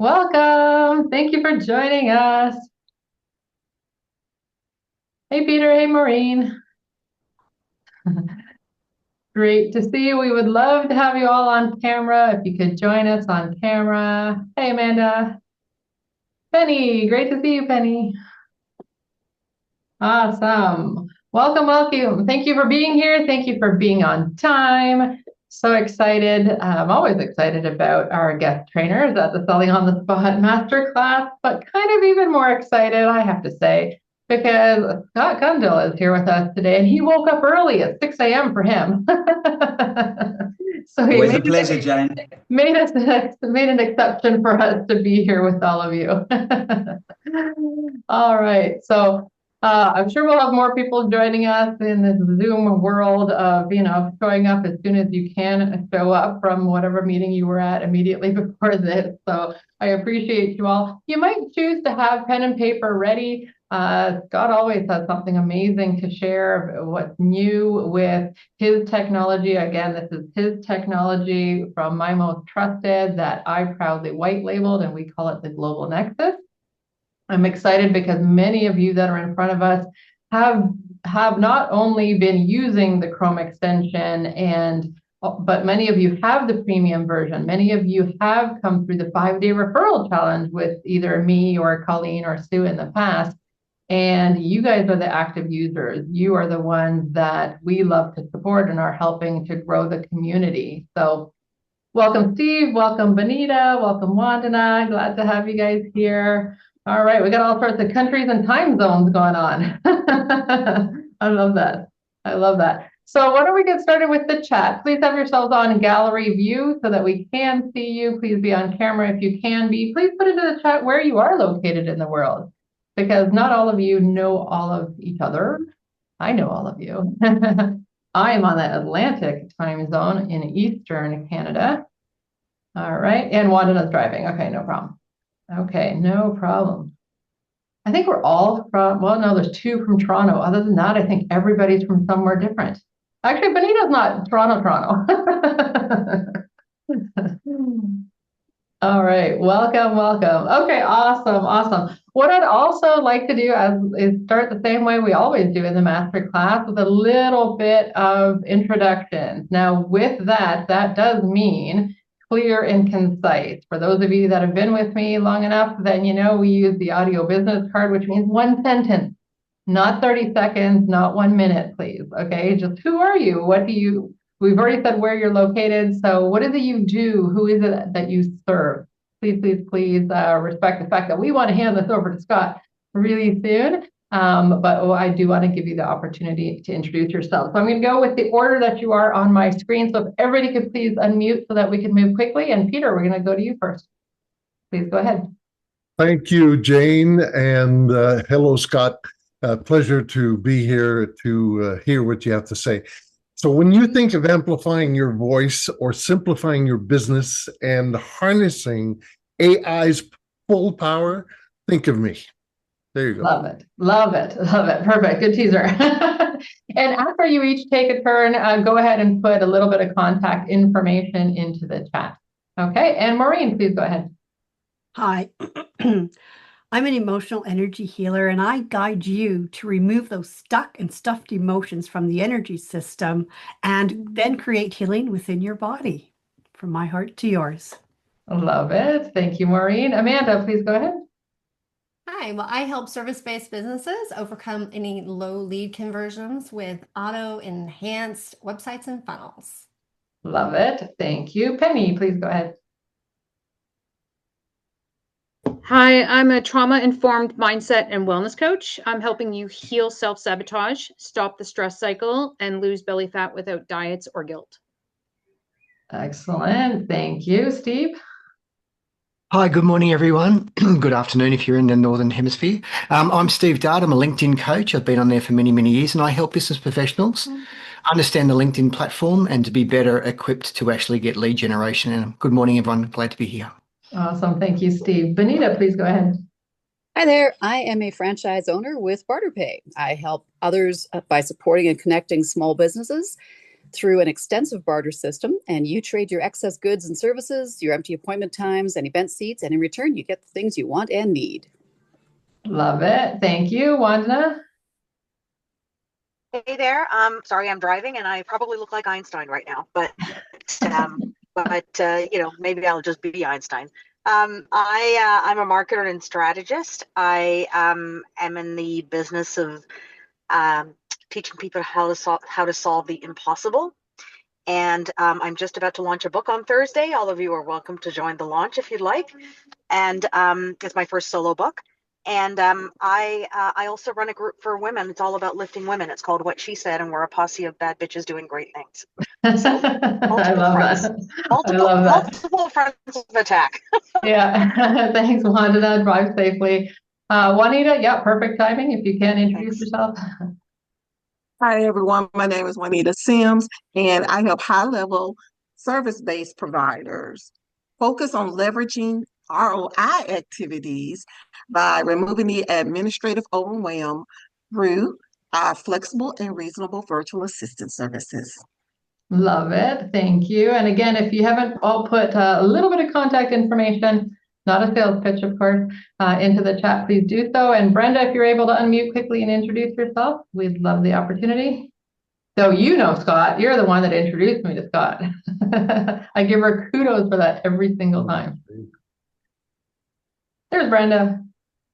Welcome. Thank you for joining us. Hey, Peter. Hey, Maureen. Great to see you. We would love to have you all on camera. If you could join us on camera. Hey, Amanda. Penny. Great to see you, Penny. Awesome. Welcome, welcome. Thank you for being here. Thank you for being on time. So excited. I'm always excited about our guest trainers at the Selling on the Spot Masterclass, but kind of even more excited, I have to say, because Scott Cundill is here with us today, and he woke up early at 6 a.m. for him. So he Always a pleasure, Jane. made an exception for us to be here with all of you. All right. So I'm sure we'll have more people joining us in this Zoom world of, showing up as soon as you can show up from whatever meeting you were at immediately before this. So I appreciate you all. You might choose to have pen and paper ready. Scott always has something amazing to share, what's new with his technology. Again, this is his technology from my most trusted that I proudly white labeled, and we call it the Global Nexus. I'm excited because many of you that are in front of us have not only been using the Chrome extension but many of you have the premium version. Many of you have come through the 5-day referral challenge with either me or Colleen or Sue in the past. And you guys are the active users. You are the ones that we love to support and are helping to grow the community. So welcome, Steve. Welcome, Benita. Welcome, Wandana. Glad to have you guys here. All right, we got all sorts of countries and time zones going on. I love that. I love that. So why don't we get started with the chat? Please have yourselves on gallery view so that we can see you. Please be on camera if you can be. Please put into the chat where you are located in the world, because not all of you know all of each other. I know all of you. I am on the Atlantic time zone in Eastern Canada. All right, and Wandana's driving. Okay, no problem. Okay, no problem. I think we're all from, well, no, there's 2 from Toronto. Other than that, I think everybody's from somewhere different. Actually, Benita's not Toronto. All right, welcome. Okay, awesome. What I'd also like to do is start the same way we always do in the master class, with a little bit of introduction. Now, with that does mean clear and concise. For those of you that have been with me long enough, then we use the audio business card, which means 1 sentence, not 30 seconds, not 1 minute, please. Okay, just who are you? We've already said where you're located. So what is it you do? Who is it that you serve? Please respect the fact that we want to hand this over to Scott really soon. But I do want to give you the opportunity to introduce yourself. So I'm going to go with the order that you are on my screen. So if everybody could please unmute so that we can move quickly. And Peter, we're going to go to you first. Please go ahead. Thank you, Jane. And hello, Scott. Pleasure to be here to hear what you have to say. So when you think of amplifying your voice or simplifying your business and harnessing AI's full power, think of me. There you go. Love it. Perfect. Good teaser. And after you each take a turn, go ahead and put a little bit of contact information into the chat. Okay. And Maureen, please go ahead. Hi. I'm an emotional energy healer, and I guide you to remove those stuck and stuffed emotions from the energy system and then create healing within your body. From my heart to yours. Love it. Thank you, Maureen. Amanda, please go ahead. Hi, well, I help service-based businesses overcome any low lead conversions with auto-enhanced websites and funnels. Love it. Thank you. Penny, please go ahead. Hi, I'm a trauma-informed mindset and wellness coach. I'm helping you heal self-sabotage, stop the stress cycle, and lose belly fat without diets or guilt. Excellent. Thank you. Steve? Hi, good morning, everyone. Good afternoon if you're in the Northern Hemisphere. I'm Steve Dart. I'm a LinkedIn coach. I've been on there for many, many years, and I help business professionals understand the LinkedIn platform and to be better equipped to actually get lead generation. And good morning, everyone. Glad to be here. Awesome. Thank you, Steve. Benita, please go ahead. Hi there. I am a franchise owner with BarterPay. I help others by supporting and connecting small businesses through an extensive barter system, and you trade your excess goods and services, your empty appointment times, and event seats, and in return, you get the things you want and need. Love it. Thank you, Wanda. Hey there. Sorry, I'm driving and I probably look like Einstein right now, but you know, maybe I'll just be Einstein. I'm a marketer and strategist. I am in the business of teaching people how to solve the impossible. And I'm just about to launch a book on Thursday. All of you are welcome to join the launch if you'd like. And it's my first solo book. And I also run a group for women. It's all about lifting women. It's called What She Said, and we're a posse of bad bitches doing great things. So, I love fronts. that. I love that. Multiple fronts of attack. Yeah. Thanks, Wanda. Drive safely. Juanita, yeah, perfect timing. If you can introduce yourself. Hi, everyone. My name is Juanita Sims, and I help high-level service-based providers focus on leveraging ROI activities by removing the administrative overwhelm through our flexible and reasonable virtual assistant services. Love it. Thank you. And again, if you haven't, I'll put a little bit of contact information, not a sales pitch, of course, into the chat. Please do so. And Brenda, if you're able to unmute quickly and introduce yourself, we'd love the opportunity. So you know Scott, you're the one that introduced me to Scott. I give her kudos for that every single time. There's Brenda.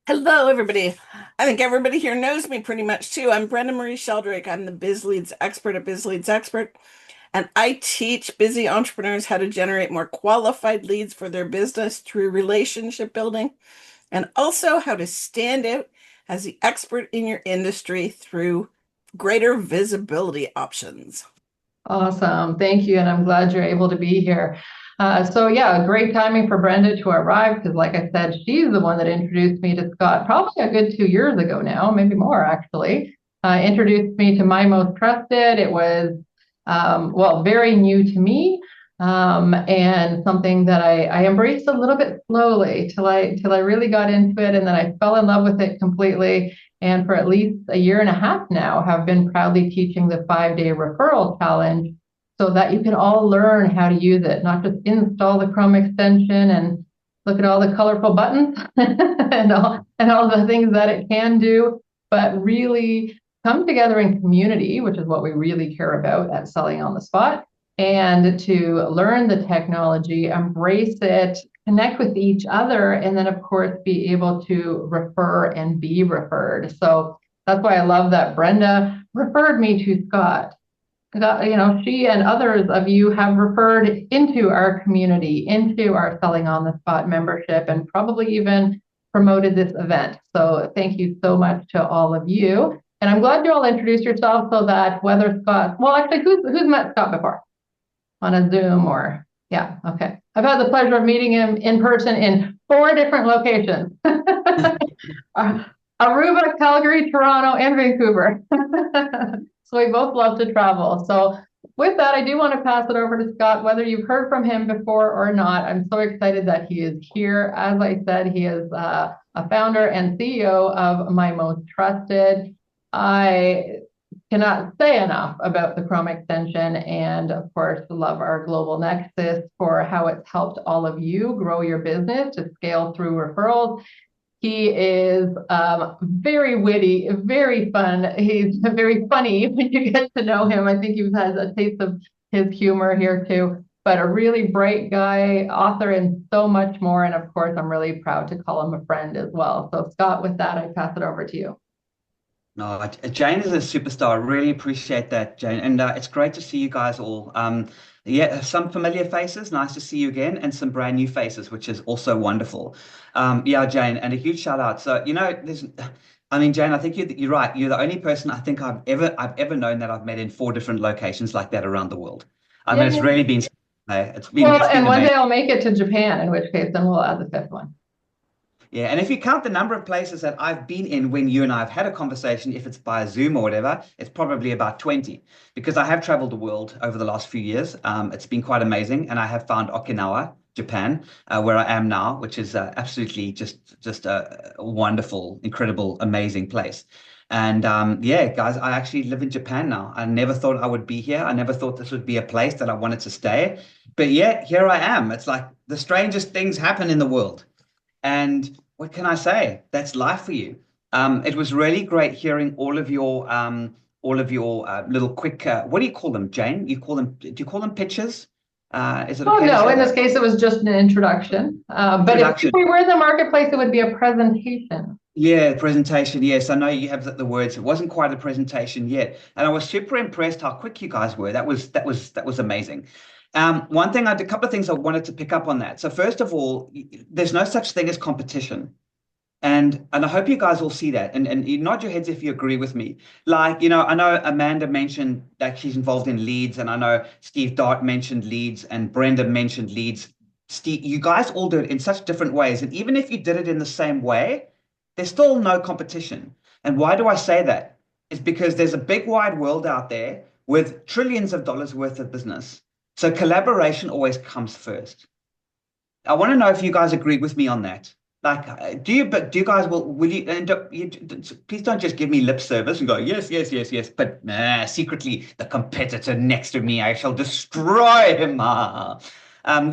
Hello, everybody. I think everybody here knows me pretty much too. I'm Brenda Marie Sheldrake. I'm the Biz Leads expert at Biz Leads Expert, and I teach busy entrepreneurs how to generate more qualified leads for their business through relationship building, and also how to stand out as the expert in your industry through greater visibility options. Awesome. Thank you. And I'm glad you're able to be here. So yeah, great timing for Brenda to arrive because like I said, she's the one that introduced me to Scott probably a good 2 years ago now, maybe more actually. Introduced me to My Most Trusted. It was, well, very new to me and something that I embraced a little bit slowly till I really got into it, and then I fell in love with it completely. And for at least a year and a half now, have been proudly teaching the 5-day referral challenge so that you can all learn how to use it, not just install the Chrome extension and look at all the colorful buttons and all the things that it can do, but really come together in community, which is what we really care about at Selling on the Spot, and to learn the technology, embrace it, connect with each other, and then, of course, be able to refer and be referred. So that's why I love that Brenda referred me to Scott. You know, she and others of you have referred into our community, into our Selling on the Spot membership, and probably even promoted this event. So thank you so much to all of you. And I'm glad you all introduced yourselves so that whether Scott, well, actually, who's met Scott before? On a Zoom or, yeah, okay. I've had the pleasure of meeting him in person in 4 different locations. Aruba, Calgary, Toronto, and Vancouver. So we both love to travel. So with that, I do want to pass it over to Scott, whether you've heard from him before or not. I'm so excited that he is here. As I said, he is a founder and CEO of My Most Trusted. I cannot say enough about the Chrome extension and, of course, love our Global Nexus for how it's helped all of you grow your business to scale through referrals. He is very witty, very fun. He's very funny when you get to know him. I think you've had a taste of his humor here too, but a really bright guy, author, and so much more. And of course, I'm really proud to call him a friend as well. So Scott, with that, I pass it over to you. No, Jane is a superstar. I really appreciate that, Jane. And it's great to see you guys all. Yeah, some familiar faces, nice to see you again, and some brand new faces, which is also wonderful. Yeah, Jane, and a huge shout out. So, you know, I mean, Jane, I think you're right. You're the only person I think I've ever known that I've met in 4 different locations like that around the world. I mean, it's really been, it's been well, and one amazing. day I'll make it to Japan, in which case then we'll add the 5th one. Yeah, and if you count the number of places that I've been in when you and I have had a conversation, if it's by Zoom or whatever, it's probably about 20, because I have traveled the world over the last few years. It's been quite amazing, and I have found Okinawa, Japan, where I am now, which is absolutely just a wonderful, incredible, amazing place. And yeah, guys, I actually live in Japan now. I never thought I would be here. I never thought this would be a place that I wanted to stay. But yeah, here I am. It's like the strangest things happen in the world. And what can I say? That's life for you. It was really great hearing all of your little quick, what do you call them, Jane? Do you call them pitches? Is it Oh, okay to no, say in that? this case, it was just an introduction. But if we were in the marketplace, it would be a presentation. Yeah, presentation. Yes, I know you have the words. It wasn't quite a presentation yet, and I was super impressed how quick you guys were. That was amazing. One thing, a couple of things I wanted to pick up on that. So first of all, there's no such thing as competition. And I hope you guys all see that, and you nod your heads if you agree with me. Like, I know Amanda mentioned that she's involved in leads, and I know Steve Dart mentioned leads, and Brenda mentioned leads. Steve, you guys all do it in such different ways, and even if you did it in the same way, there's still no competition. And why do I say that? It's because there's a big wide world out there with trillions of dollars worth of business. So collaboration always comes first. I want to know if you guys agree with me on that. Like, do you guys will you, please don't just give me lip service and go, yes, but secretly the competitor next to me, I shall destroy him.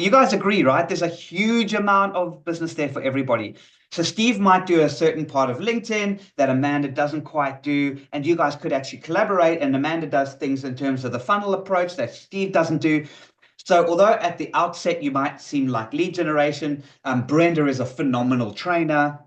You guys agree, right? There's a huge amount of business there for everybody. So Steve might do a certain part of LinkedIn that Amanda doesn't quite do, and you guys could actually collaborate, and Amanda does things in terms of the funnel approach that Steve doesn't do. So although at the outset you might seem like lead generation, Brenda is a phenomenal trainer,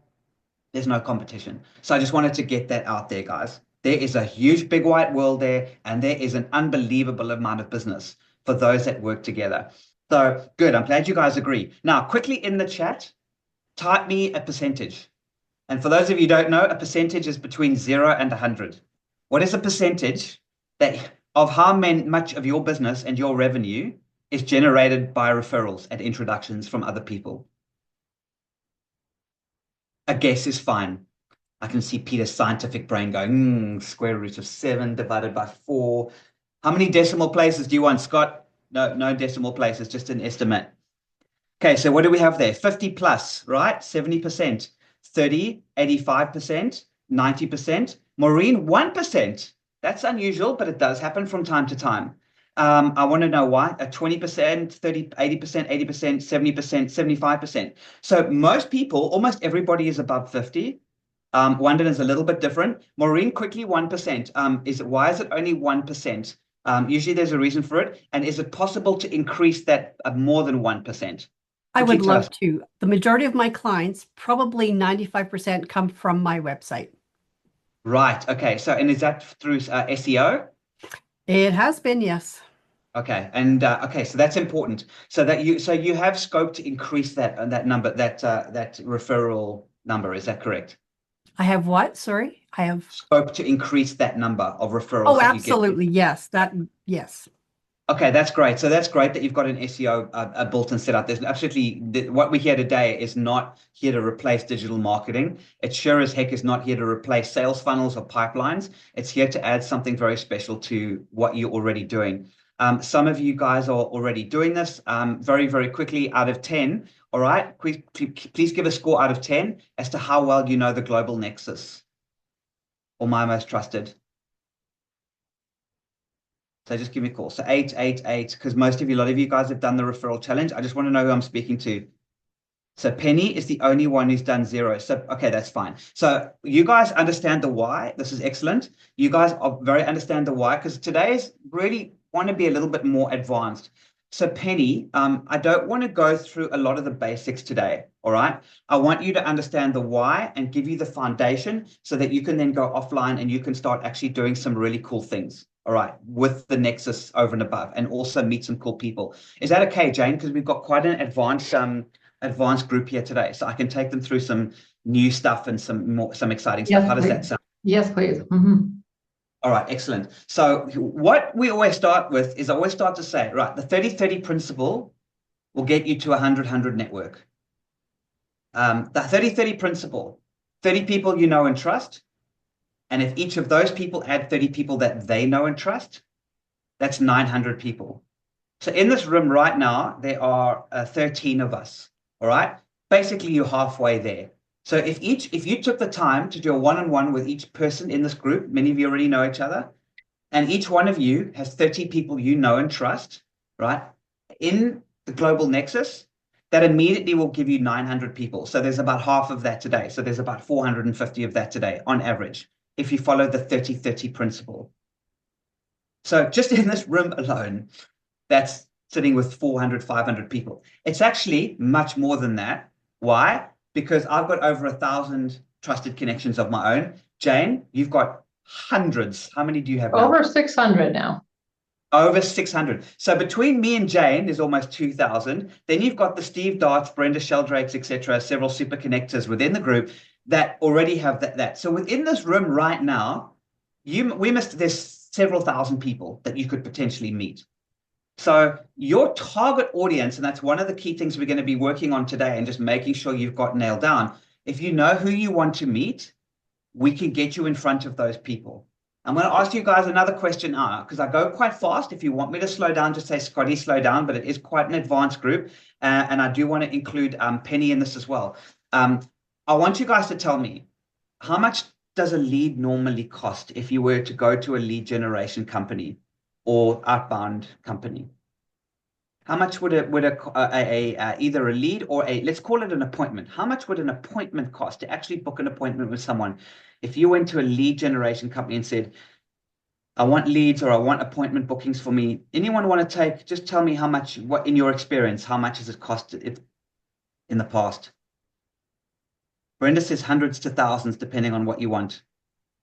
there's no competition. So I just wanted to get that out there, guys. There is a huge big white world there, and there is an unbelievable amount of business for those that work together. So good, I'm glad you guys agree. Now, quickly in the chat, type me a percentage. And for those of you who don't know, a percentage is between 0 and 100. What is a percentage of how much of your business and your revenue is generated by referrals and introductions from other people? A guess is fine. I can see Peter's scientific brain going, square root of 7 divided by 4. How many decimal places do you want, Scott? No decimal places, just an estimate. Okay, so what do we have there? 50 plus, right? 70%, 30, 85%, 90%. Maureen, 1%. That's unusual, but it does happen from time to time. I want to know why. 20%, 30, 80%, 80%, 70%, 75%. So most people, almost everybody is above 50. London is a little bit different. Maureen, quickly, 1%. Why is it only 1%? Usually there's a reason for it. And is it possible to increase that more than 1%? I would love to. The majority of my clients, probably 95%, come from my website. Right. Okay. So, and is that through SEO? It has been, yes. Okay. And okay, so that's important. So you have scope to increase that number, that referral number. Is that correct? I have what? Sorry, I have scope to increase that number of referrals. Oh, absolutely. Yes. Yes. Okay, that's great. So that's great that you've got an SEO built and set up. There's absolutely, what we hear today is not here to replace digital marketing. It sure as heck is not here to replace sales funnels or pipelines. It's here to add something very special to what you're already doing. Some of you guys are already doing this. Very, very quickly, out of 10, all right, please give a score out of 10 as to how well you know the Global Nexus or my most trusted. So just give me a call. So 8, 8, 8, because a lot of you guys have done the referral challenge. I just want to know who I'm speaking to. So Penny is the only one who's done 0. So, okay, that's fine. So you guys understand the why. This is excellent. You guys are very understand the why, because today's really want to be a little bit more advanced. So Penny, I don't want to go through a lot of the basics today. All right. I want you to understand the why and give you the foundation so that you can then go offline and you can start actually doing some really cool things. All right, with the Nexus over and above, and also meet some cool people. Is that okay, Jane? Because we've got quite an advanced group here today, so I can take them through some new stuff and some exciting stuff. How does that sound? Yes, please. Mm-hmm. All right, excellent. So what we always start with is I always start to say, right, the 30-30 principle will get you to a 100-100 network. The 30-30 principle, 30 people you know and trust. And if each of those people add 30 people that they know and trust, that's 900 people. So in this room right now, there are 13 of us, all right? Basically, you're halfway there. So if you took the time to do a one-on-one with each person in this group, many of you already know each other, and each one of you has 30 people you know and trust, right? In the Global Nexus, that immediately will give you 900 people. So there's about half of that today. So there's about 450 of that today on average, if you follow the 30-30 principle. So just in this room alone, that's sitting with 400, 500 people. It's actually much more than that. Why? Because I've got over 1,000 trusted connections of my own. Jane, you've got hundreds. How many do you have now? Over 600 now. Over 600. So between me and Jane, there's almost 2,000. Then you've got the Steve Darts, Brenda Sheldrakes, etc., several super connectors within the group that already have that. So within this room right now, there's several thousand people that you could potentially meet. So your target audience, and that's one of the key things we're going to be working on today and just making sure you've got nailed down. If you know who you want to meet, we can get you in front of those people. I'm going to ask you guys another question now, because I go quite fast. If you want me to slow down, just say, Scotty, slow down, but it is quite an advanced group. And I do want to include Penny in this as well. I want you guys to tell me, how much does a lead normally cost if you were to go to a lead generation company or outbound company? How much would either a lead or let's call it an appointment. How much would an appointment cost to actually book an appointment with someone? If you went to a lead generation company and said, I want leads or I want appointment bookings for me, anyone want to just tell me how much, what in your experience, how much has it cost in the past? Brenda says hundreds to thousands, depending on what you want.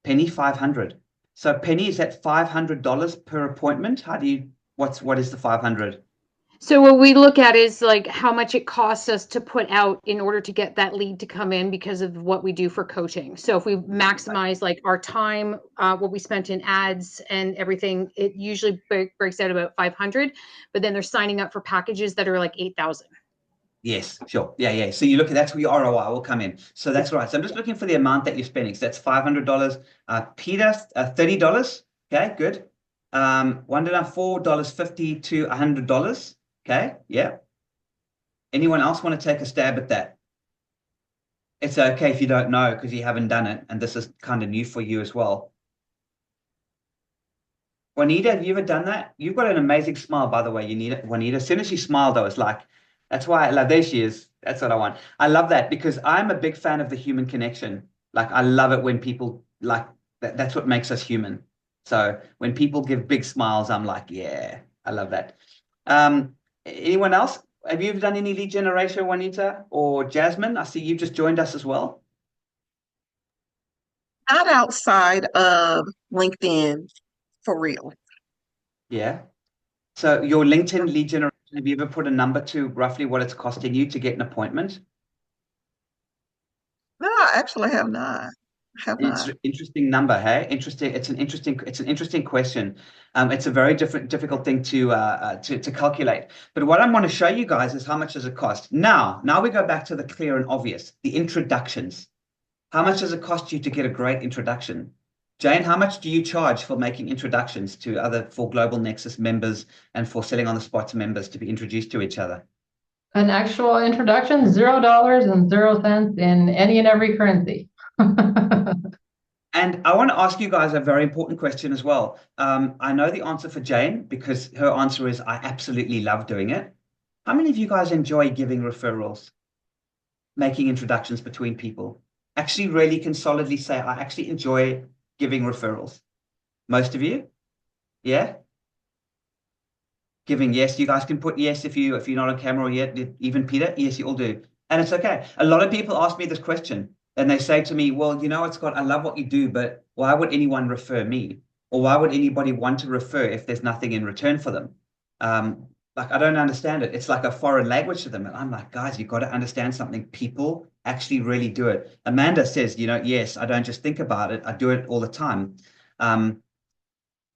Penny, 500. So Penny, is that $500 per appointment? What is the 500? So what we look at is like how much it costs us to put out in order to get that lead to come in because of what we do for coaching. So if we maximize like our time, what we spent in ads and everything, it usually breaks out about 500, but then they're signing up for packages that are like 8,000. Yes, sure. Yeah. So you look at, that's where your ROI will come in. So that's right. So I'm just looking for the amount that you're spending. So that's $500. Peter, $30. Okay, good. $4.50 to $100. Okay, yeah. Anyone else want to take a stab at that? It's okay if you don't know because you haven't done it, and this is kind of new for you as well. Juanita, have you ever done that? You've got an amazing smile, by the way. You need it, Juanita. As soon as she smiled, I was like, that's why I love, there she is. That's what I want. I love that because I'm a big fan of the human connection. Like, I love it when people like that. That's what makes us human. So when people give big smiles, I'm like, yeah, I love that. Anyone else? Have you ever done any lead generation, Juanita or Jasmine? I see you just joined us as well. Not outside of LinkedIn, for real. Yeah. So your LinkedIn lead generation, have you ever put a number to roughly what it's costing you to get an appointment? No, I actually have not. It's an interesting number, hey? Interesting. It's an interesting question. It's a very difficult thing to calculate. But what I want to show you guys is how much does it cost. Now we go back to the clear and obvious, the introductions. How much does it cost you to get a great introduction? Jane, how much do you charge for making introductions for Global Nexus members and for selling on the spot to members to be introduced to each other? An actual introduction, $0.00 in any and every currency. And I want to ask you guys a very important question as well. I know the answer for Jane because her answer is, I absolutely love doing it. How many of you guys enjoy giving referrals, making introductions between people? Actually really can solidly say, I actually enjoy giving referrals. Most of you? Yeah? Giving, yes. You guys can put yes if you're not on camera yet. Even Peter, yes, you all do. And it's okay. A lot of people ask me this question. And they say to me, well, you know, Scott, I love what you do, but why would anyone refer me? Or why would anybody want to refer if there's nothing in return for them? Like, I don't understand it. It's like a foreign language to them. And I'm like, guys, you've got to understand something. People actually really do it. Amanda says, you know, yes, I don't just think about it. I do it all the time.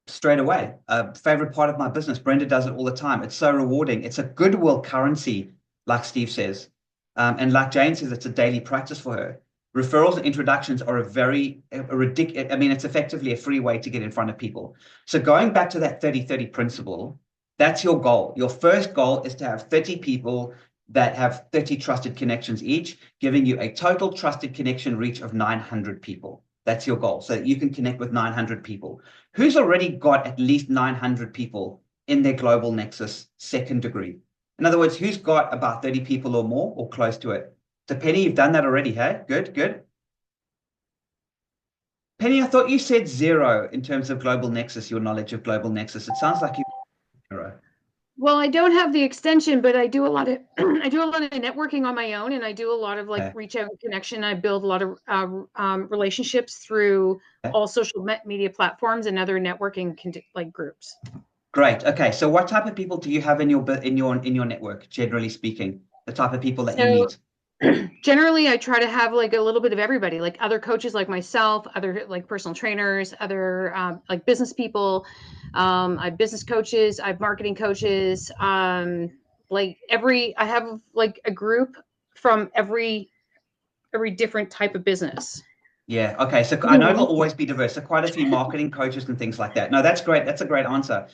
Straight away. Favorite part of my business. Brenda does it all the time. It's so rewarding. It's a goodwill currency, like Steve says. And like Jane says, it's a daily practice for her. Referrals and introductions are ridiculous. I mean, it's effectively a free way to get in front of people. So going back to that 30-30 principle, that's your goal. Your first goal is to have 30 people that have 30 trusted connections each, giving you a total trusted connection reach of 900 people. That's your goal, so that you can connect with 900 people. Who's already got at least 900 people in their Global Nexus second degree? In other words, who's got about 30 people or more or close to it? So Penny, you've done that already, hey? Good, good. Penny, I thought you said 0 in terms of Global Nexus, your knowledge of Global Nexus. It sounds like you 0. Well, I don't have the extension, but I do a lot of I do a lot of networking on my own, and I do a lot of like reach out and connection. I build a lot of relationships through all social media platforms and other networking like groups. Great. Okay. So what type of people do you have in your network, generally speaking? The type of people that you meet? Generally, I try to have like a little bit of everybody, like other coaches like myself, other like personal trainers, other like business people. I have business coaches, I have marketing coaches. Like I have like a group from every different type of business. Yeah. Okay. So I know it'll always be diverse. So quite a few marketing coaches and things like that. No, that's great. That's a great answer.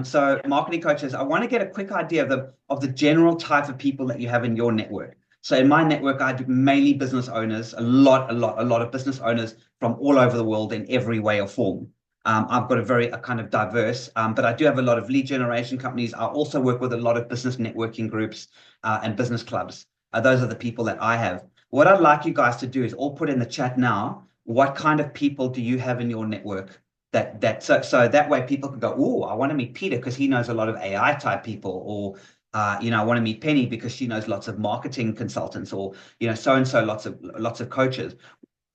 So marketing coaches, I want to get a quick idea of the general type of people that you have in your network. So in my network, I do mainly business owners, a lot of business owners from all over the world in every way or form. I've got a kind of diverse, but I do have a lot of lead generation companies. I also work with a lot of business networking groups and business clubs. Those are the people that I have. What I'd like you guys to do is all put in the chat now, what kind of people do you have in your network? So that way people can go, oh, I want to meet Peter because he knows a lot of AI type people, or I want to meet Penny because she knows lots of marketing consultants, or so-and-so lots of coaches.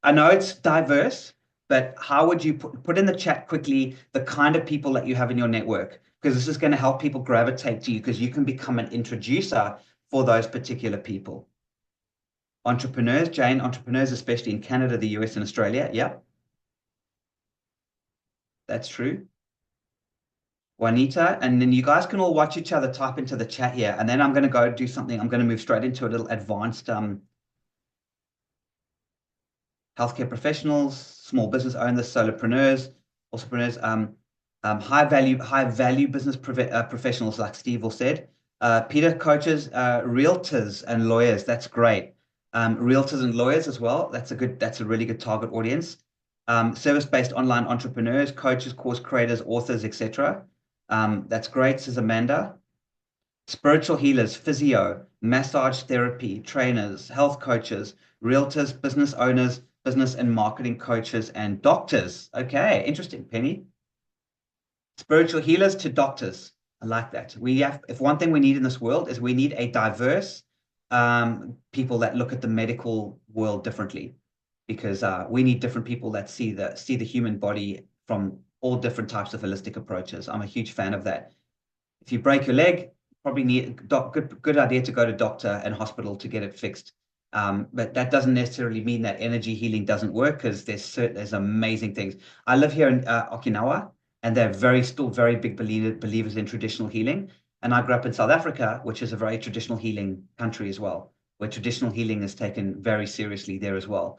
I know it's diverse, but how would you put in the chat quickly the kind of people that you have in your network? Because this is going to help people gravitate to you, because you can become an introducer for those particular people. Entrepreneurs, Jane, entrepreneurs, especially in Canada, the US, and Australia. Yep. That's true. Juanita, and then you guys can all watch each other type into the chat here, and then I'm going to go do something. I'm going to move straight into a little advanced healthcare professionals, small business owners, solopreneurs, entrepreneurs, high value business professionals, like Steve all said. Peter, coaches, realtors and lawyers. That's great. Realtors and lawyers as well. That's a really good target audience. Service-based online entrepreneurs, coaches, course creators, authors, etc. That's great, says Amanda. Spiritual healers, physio, massage therapy, trainers, health coaches, realtors, business owners, business and marketing coaches, and doctors. Okay, interesting, Penny. Spiritual healers to doctors. I like that. If one thing we need in this world is we need a diverse people that look at the medical world differently, because we need different people that see the human body from all different types of holistic approaches. I'm a huge fan of that. If you break your leg, probably need good idea to go to doctor and hospital to get it fixed. But that doesn't necessarily mean that energy healing doesn't work, because there's amazing things. I live here in Okinawa, and they're still very big believers in traditional healing. And I grew up in South Africa, which is a very traditional healing country as well, where traditional healing is taken very seriously there as well.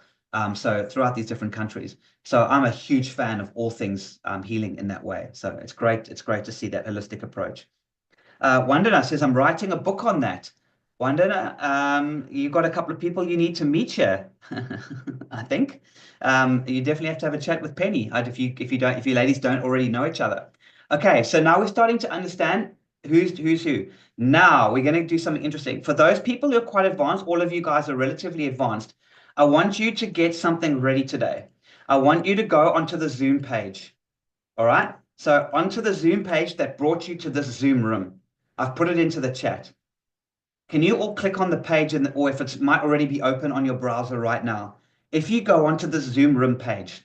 So throughout these different countries. So I'm a huge fan of all things healing in that way. So it's great to see that holistic approach. Wandana says, I'm writing a book on that. Wandana, you've got a couple of people you need to meet here, I think. You definitely have to have a chat with Penny if you ladies don't already know each other. Okay, so now we're starting to understand who's who. Now we're going to do something interesting. For those people who are quite advanced, all of you guys are relatively advanced, I want you to get something ready today. I want you to go onto the Zoom page. All right? So onto the Zoom page that brought you to this Zoom room. I've put it into the chat. Can you all click on the page, or if it might already be open on your browser right now. If you go onto the Zoom room page,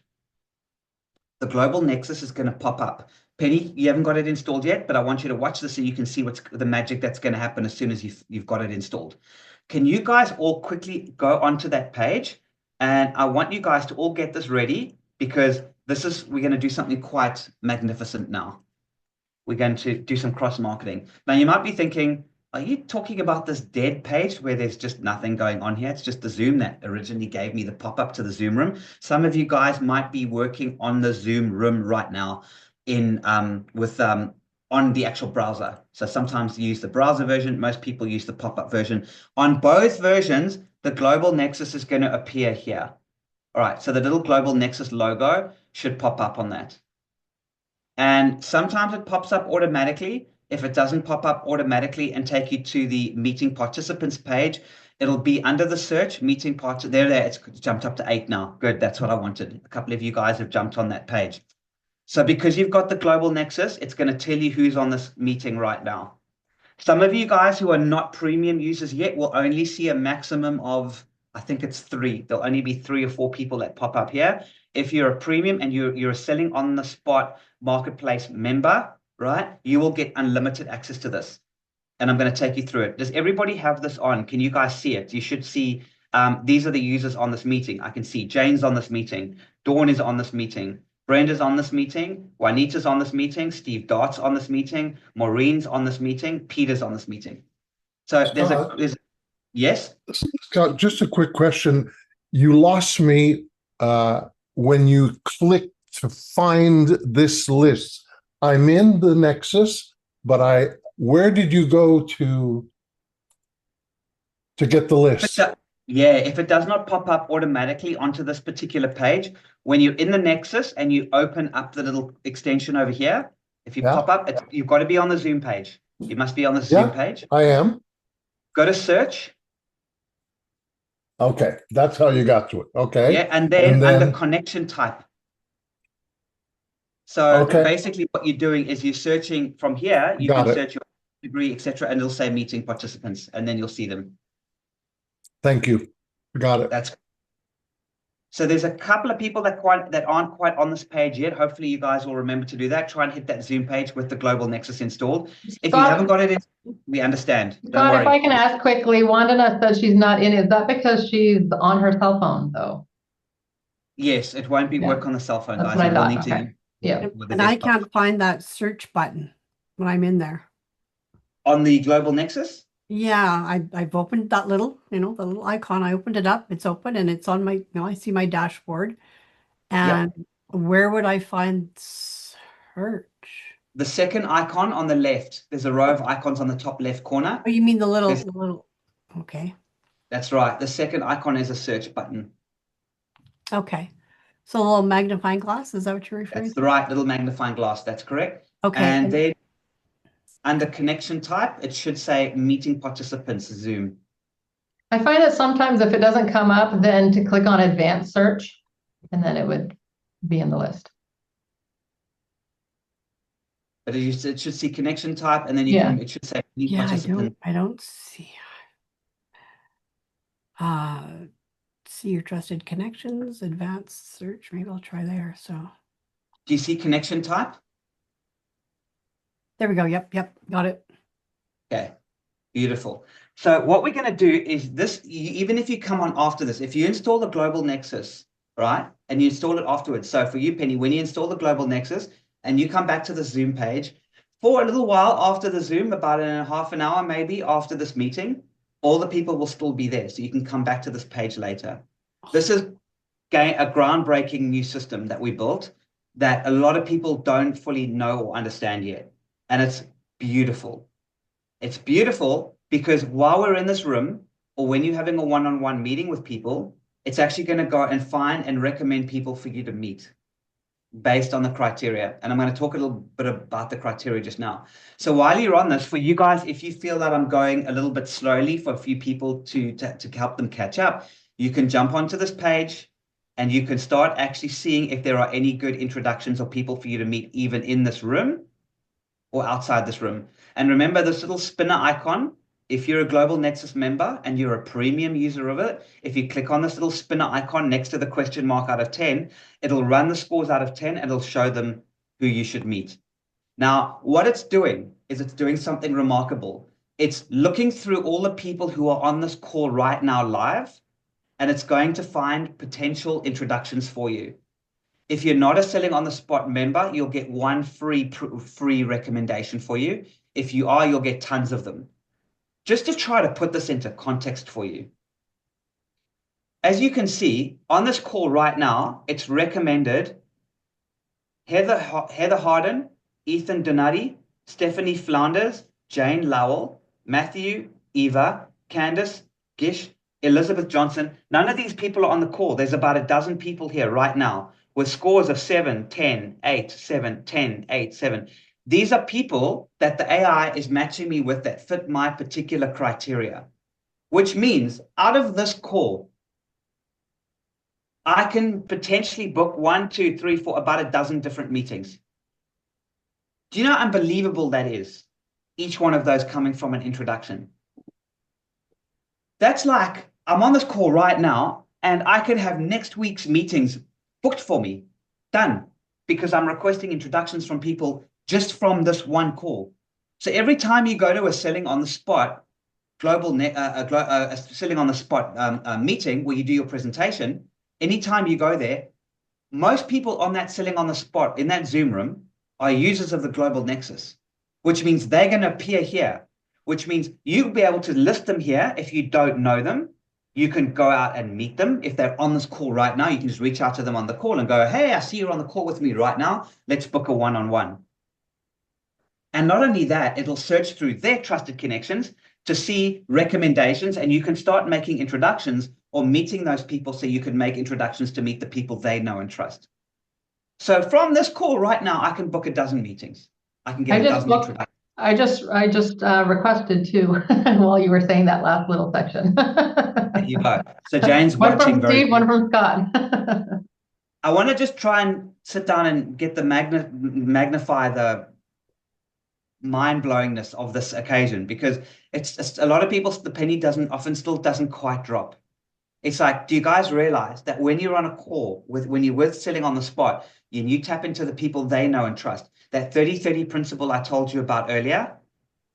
the Global Nexus is going to pop up. Penny, you haven't got it installed yet, but I want you to watch this so you can see what's the magic that's going to happen as soon as you've got it installed. Can you guys all quickly go onto that page? And I want you guys to all get this ready, because we're going to do something quite magnificent now. We're going to do some cross marketing. Now you might be thinking, are you talking about this dead page where there's just nothing going on here? It's just the Zoom that originally gave me the pop-up to the Zoom room. Some of you guys might be working on the Zoom room right now with on the actual browser. So sometimes you use the browser version. Most people use the pop-up version. On both versions, the Global Nexus is going to appear here. All right, so the little Global Nexus logo should pop up on that. And sometimes it pops up automatically. If it doesn't pop up automatically and take you to the meeting participants page, it'll be under the search meeting there. It's jumped up to 8 now. Good, that's what I wanted. A couple of you guys have jumped on that page. So because you've got the Global Nexus, it's going to tell you who's on this meeting right now. Some of you guys who are not premium users yet will only see a maximum of, I think it's 3. There'll only be 3 or 4 people that pop up here. If you're a premium and you're a selling on the spot marketplace member, right, you will get unlimited access to this. And I'm going to take you through it. Does everybody have this on? Can you guys see it? You should see, these are the users on this meeting. I can see Jane's on this meeting. Dawn is on this meeting. Brenda's on this meeting. Juanita's on this meeting. Steve Dart's on this meeting. Maureen's on this meeting. Peter's on this meeting. So there's yes? Scott, just a quick question. You lost me when you clicked to find this list. I'm in the Nexus, but where did you go to get the list? Yeah, if it does not pop up automatically onto this particular page, when you're in the Nexus and you open up the little extension over here, if you pop up, you've got to be on the Zoom page. You must be on the Zoom page. I am. Go to search. Okay, that's how you got to it. Okay. Yeah, and then under connection type. So basically what you're doing is you're searching from here. You can search your degree, etc., and it'll say meeting participants, and then you'll see them. Thank you. Got it. So there's a couple of people that aren't quite on this page yet. Hopefully you guys will remember to do that. Try and hit that Zoom page with the Global Nexus installed. If you haven't got it installed, we understand. Don't worry. If I can ask quickly, Wandana says she's not in. Is that because she's on her cell phone though? Yes, it won't be work on the cell phone, That's guys. what I thought. Yeah. And I can't find that search button when I'm in there. On the Global Nexus? Yeah, I've opened that little, the little icon. I opened it up. It's open and it's on my, I see my dashboard. And where would I find search? The second icon on the left. There's a row of icons on the top left corner. Oh, you mean the little, okay. That's right. The second icon is a search button. Okay. So a little magnifying glass, is that what you're referring to? That's the right little magnifying glass. That's correct. Okay. And then under connection type, it should say meeting participants, Zoom. I find that sometimes if it doesn't come up, then to click on advanced search, and then it would be in the list. But it should see connection type, and then it should say meeting participant. I don't see. See your trusted connections, advanced search. Maybe I'll try there. So. Do you see connection type? There we go. Yep. Got it. Okay, beautiful. So what we're going to do is this, even if you come on after this, if you install the Global Nexus, right, and you install it afterwards. So for you, Penny, when you install the Global Nexus and you come back to the Zoom page, for a little while after the Zoom, about half an hour maybe after this meeting, all the people will still be there. So you can come back to this page later. This is a groundbreaking new system that we built that a lot of people don't fully know or understand yet. And it's beautiful. It's beautiful because while we're in this room, or when you're having a one-on-one meeting with people, it's actually going to go and find and recommend people for you to meet based on the criteria. And I'm going to talk a little bit about the criteria just now. So while you're on this, for you guys, if you feel that I'm going a little bit slowly for a few people to help them catch up, you can jump onto this page and you can start actually seeing if there are any good introductions or people for you to meet even in this room or outside this room. And remember this little spinner icon, if you're a Global Nexus member and you're a premium user of it, if you click on this little spinner icon next to the question mark out of 10, it'll run the scores out of 10 and it'll show them who you should meet. Now, what it's doing is it's doing something remarkable. It's looking through all the people who are on this call right now live, and it's going to find potential introductions for you. If you're not a Selling on the Spot member, you'll get one free recommendation for you. If you are, you'll get tons of them. Just to try to put this into context for you. As you can see, on this call right now, it's recommended Heather Harden, Ethan Donati, Stephanie Flounders, Jane Lowell, Matthew, Eva, Candace, Gish, Elizabeth Johnson. None of these people are on the call. There's about a dozen people here right now with scores of 7, 10, 8, 7, 10, 8, 7. These are people that the AI is matching me with that fit my particular criteria, which means out of this call, I can potentially book 1, 2, 3, 4, about a dozen different meetings. Do you know how unbelievable that is? Each one of those coming from an introduction. That's like, I'm on this call right now, and I could have next week's meetings booked for me, done, because I'm requesting introductions from people just from this one call. So every time you go to a selling on the spot, selling on the spot meeting where you do your presentation, anytime you go there, most people on that selling on the spot in that Zoom room are users of the Global Nexus, which means they're going to appear here, which means you'll be able to list them here. If you don't know them, you can go out and meet them. If they're on this call right now, you can just reach out to them on the call and go, hey, I see you're on the call with me right now. Let's book a one-on-one. And not only that, it'll search through their trusted connections to see recommendations, and you can start making introductions or meeting those people so you can make introductions to meet the people they know and trust. So from this call right now, I can book a dozen meetings. I can get a dozen introductions. I just requested two while you were saying that last little section. There you go. So Jane's one watching from Steve, one from Scott. I want to just try and sit down and get the magnify the mind-blowingness of this occasion, because it's a lot of people, the penny still doesn't quite drop. It's like, do you guys realize that when you're on a call when you're with selling on the spot, you tap into the people they know and trust, that 30-30 principle I told you about earlier,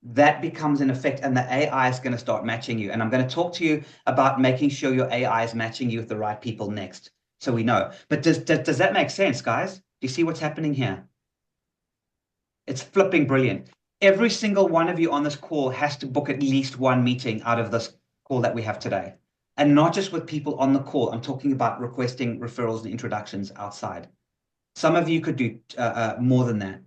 that becomes in effect, and the AI is going to start matching you. And I'm going to talk to you about making sure your AI is matching you with the right people next, so we know. But does that make sense, guys? Do you see what's happening here? It's flipping brilliant. Every single one of you on this call has to book at least one meeting out of this call that we have today. And not just with people on the call. I'm talking about requesting referrals and introductions outside. Some of you could do more than that.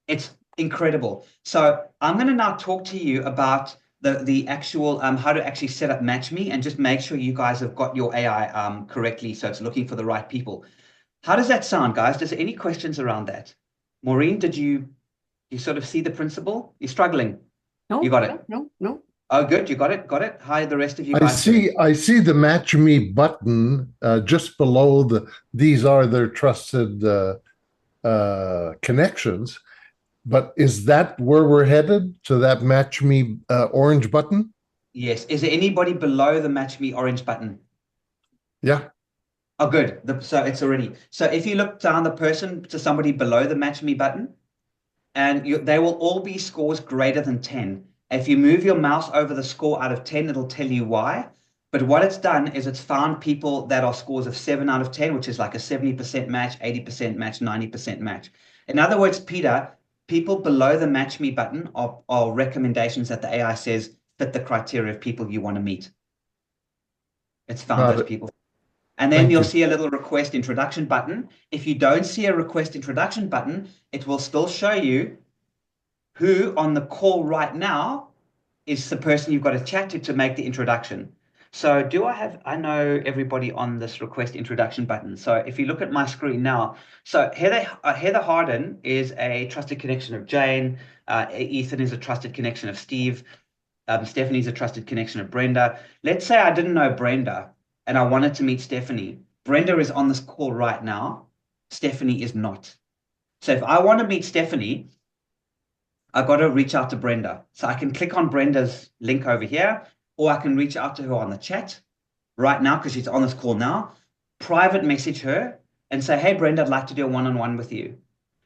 It's incredible. So I'm going to now talk to you about the actual how to actually set up MatchMe, and just make sure you guys have got your AI correctly, so it's looking for the right people. How does that sound, guys? Does there any questions around that? Maureen, did you sort of see the principle? You're struggling. No, you got it. No. Oh, good. You got it. Got it. Hi, the rest of you guys. I see the Match Me button just below these are their trusted connections. But is that where we're headed, to that Match Me orange button? Yes. Is there anybody below the Match Me orange button? Yeah. Oh, good. So it's already. So if you look down the person to somebody below the Match Me button, and they will all be scores greater than 10. If you move your mouse over the score out of 10, it'll tell you why. But what it's done is it's found people that are scores of 7 out of 10, which is like a 70% match, 80% match, 90% match. In other words, Peter, people below the Match Me button are recommendations that the AI says fit the criteria of people you want to meet. It's found those people. And then you'll see a little request introduction button. If you don't see a request introduction button, it will still show you who on the call right now is the person you've got to chat to make the introduction. So I know everybody on this request introduction button. So if you look at my screen now, so Heather Harden is a trusted connection of Jane. Ethan is a trusted connection of Steve. Stephanie's a trusted connection of Brenda. Let's say I didn't know Brenda and I wanted to meet Stephanie. Brenda is on this call right now. Stephanie is not. So if I want to meet Stephanie, I've got to reach out to Brenda. So I can click on Brenda's link over here, or I can reach out to her on the chat right now because she's on this call now, private message her and say, hey, Brenda, I'd like to do a one-on-one with you.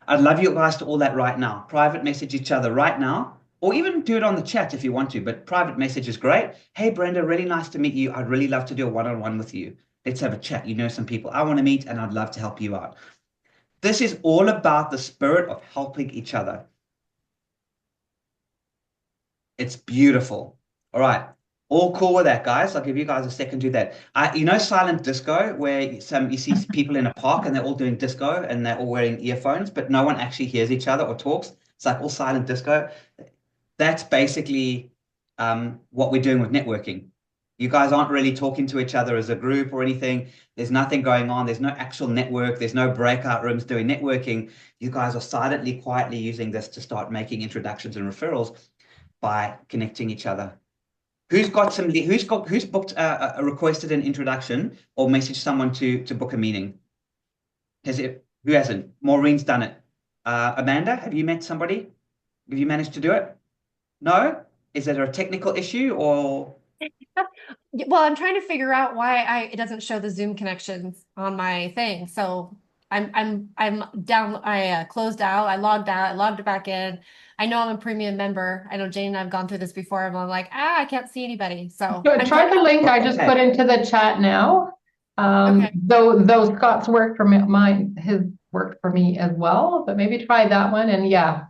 I'd love you guys to all that right now. Private message each other right now, or even do it on the chat if you want to, but private message is great. Hey, Brenda, really nice to meet you. I'd really love to do a one-on-one with you. Let's have a chat. You know some people I want to meet, and I'd love to help you out. This is all about the spirit of helping each other. It's beautiful. All right. All cool with that, guys. I'll give you guys a second to do that. You know silent disco, where you see people in a park and they're all doing disco and they're all wearing earphones, but no one actually hears each other or talks? It's like all silent disco. That's basically what we're doing with networking. You guys aren't really talking to each other as a group or anything. There's nothing going on. There's no actual network. There's no breakout rooms doing networking. You guys are silently, quietly using this to start making introductions and referrals by connecting each other. Who's booked requested an introduction or messaged someone to book a meeting? Who hasn't? Maureen's done it. Amanda, have you met somebody? Have you managed to do it? No? Is it a technical issue or? Well, I'm trying to figure out why it doesn't show the Zoom connections on my thing. So I'm down. I closed out. I logged out. I logged back in. I know I'm a premium member. I know Jane and I've gone through this before. And I'm like, I can't see anybody. So try the link I just put into the chat now. Okay. Though Scott's worked for mine, his worked for me as well. But maybe try that one. And yeah.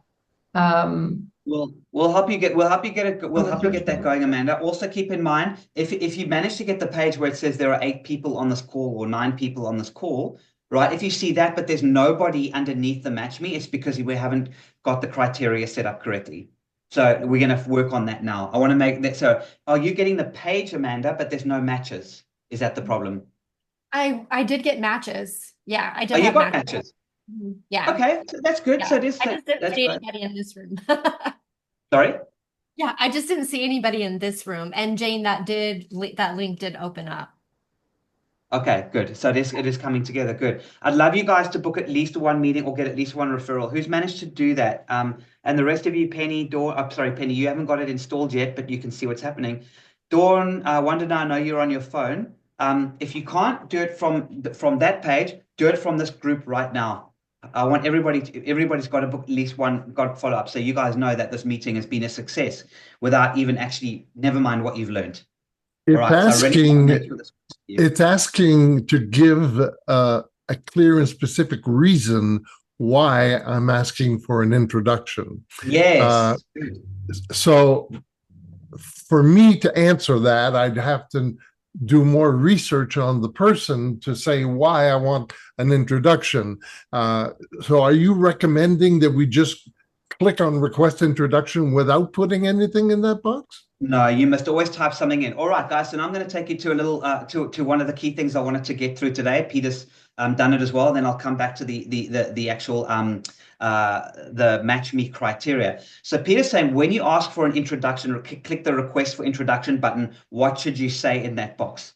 We'll help you get that going, Amanda. Also keep in mind, if you manage to get the page where it says there are 8 people on this call or 9 people on this call, right? If you see that, but there's nobody underneath the match me, it's because we haven't got the criteria set up correctly. So we're going to work on that now. I want to make that. So are you getting the page, Amanda, but there's no matches? Is that the problem? I did get matches. Yeah, I did. Oh, you got matches. Yeah. Okay, so that's good. Yeah. So this. I just didn't see anybody in this room. Sorry? Yeah, I just didn't see anybody in this room. And Jane, that link did open up. Okay, good. So it is coming together. Good. I'd love you guys to book at least one meeting or get at least one referral. Who's managed to do that? And the rest of you, Penny, Dawn, sorry, Penny, you haven't got it installed yet, but you can see what's happening. Dawn, Wanda, I know you're on your phone. If you can't do it from that page, do it from this group right now. I want everybody's got to book at least one, got follow up. So you guys know that this meeting has been a success without even actually, never mind what you've learned. It's asking to give a clear and specific reason why I'm asking for an introduction. Yes. So for me to answer that, I'd have to do more research on the person to say why I want an introduction. So are you recommending that we just click on request introduction without putting anything in that box? No, you must always type something in. All right, guys. So now I'm going to take you to a little to one of the key things I wanted to get through today. Peter's done it as well. Then I'll come back to the actual the match me criteria. So Peter's saying when you ask for an introduction, click the request for introduction button. What should you say in that box?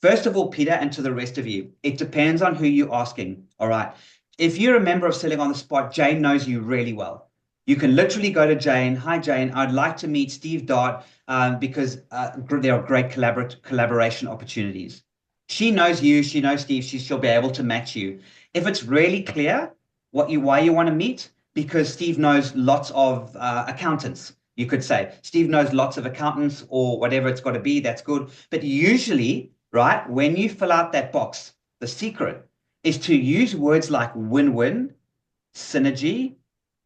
First of all, Peter, and to the rest of you, it depends on who you're asking. All right. If you're a member of Selling on the Spot, Jane knows you really well. You can literally go to Jane. Hi, Jane. I'd like to meet Steve Dart because there are great collaboration opportunities. She knows you. She knows Steve. She'll be able to match you. If it's really clear why you want to meet, because Steve knows lots of accountants, you could say. Steve knows lots of accountants or whatever it's got to be. That's good. But usually, right, when you fill out that box, the secret is to use words like win-win, synergy,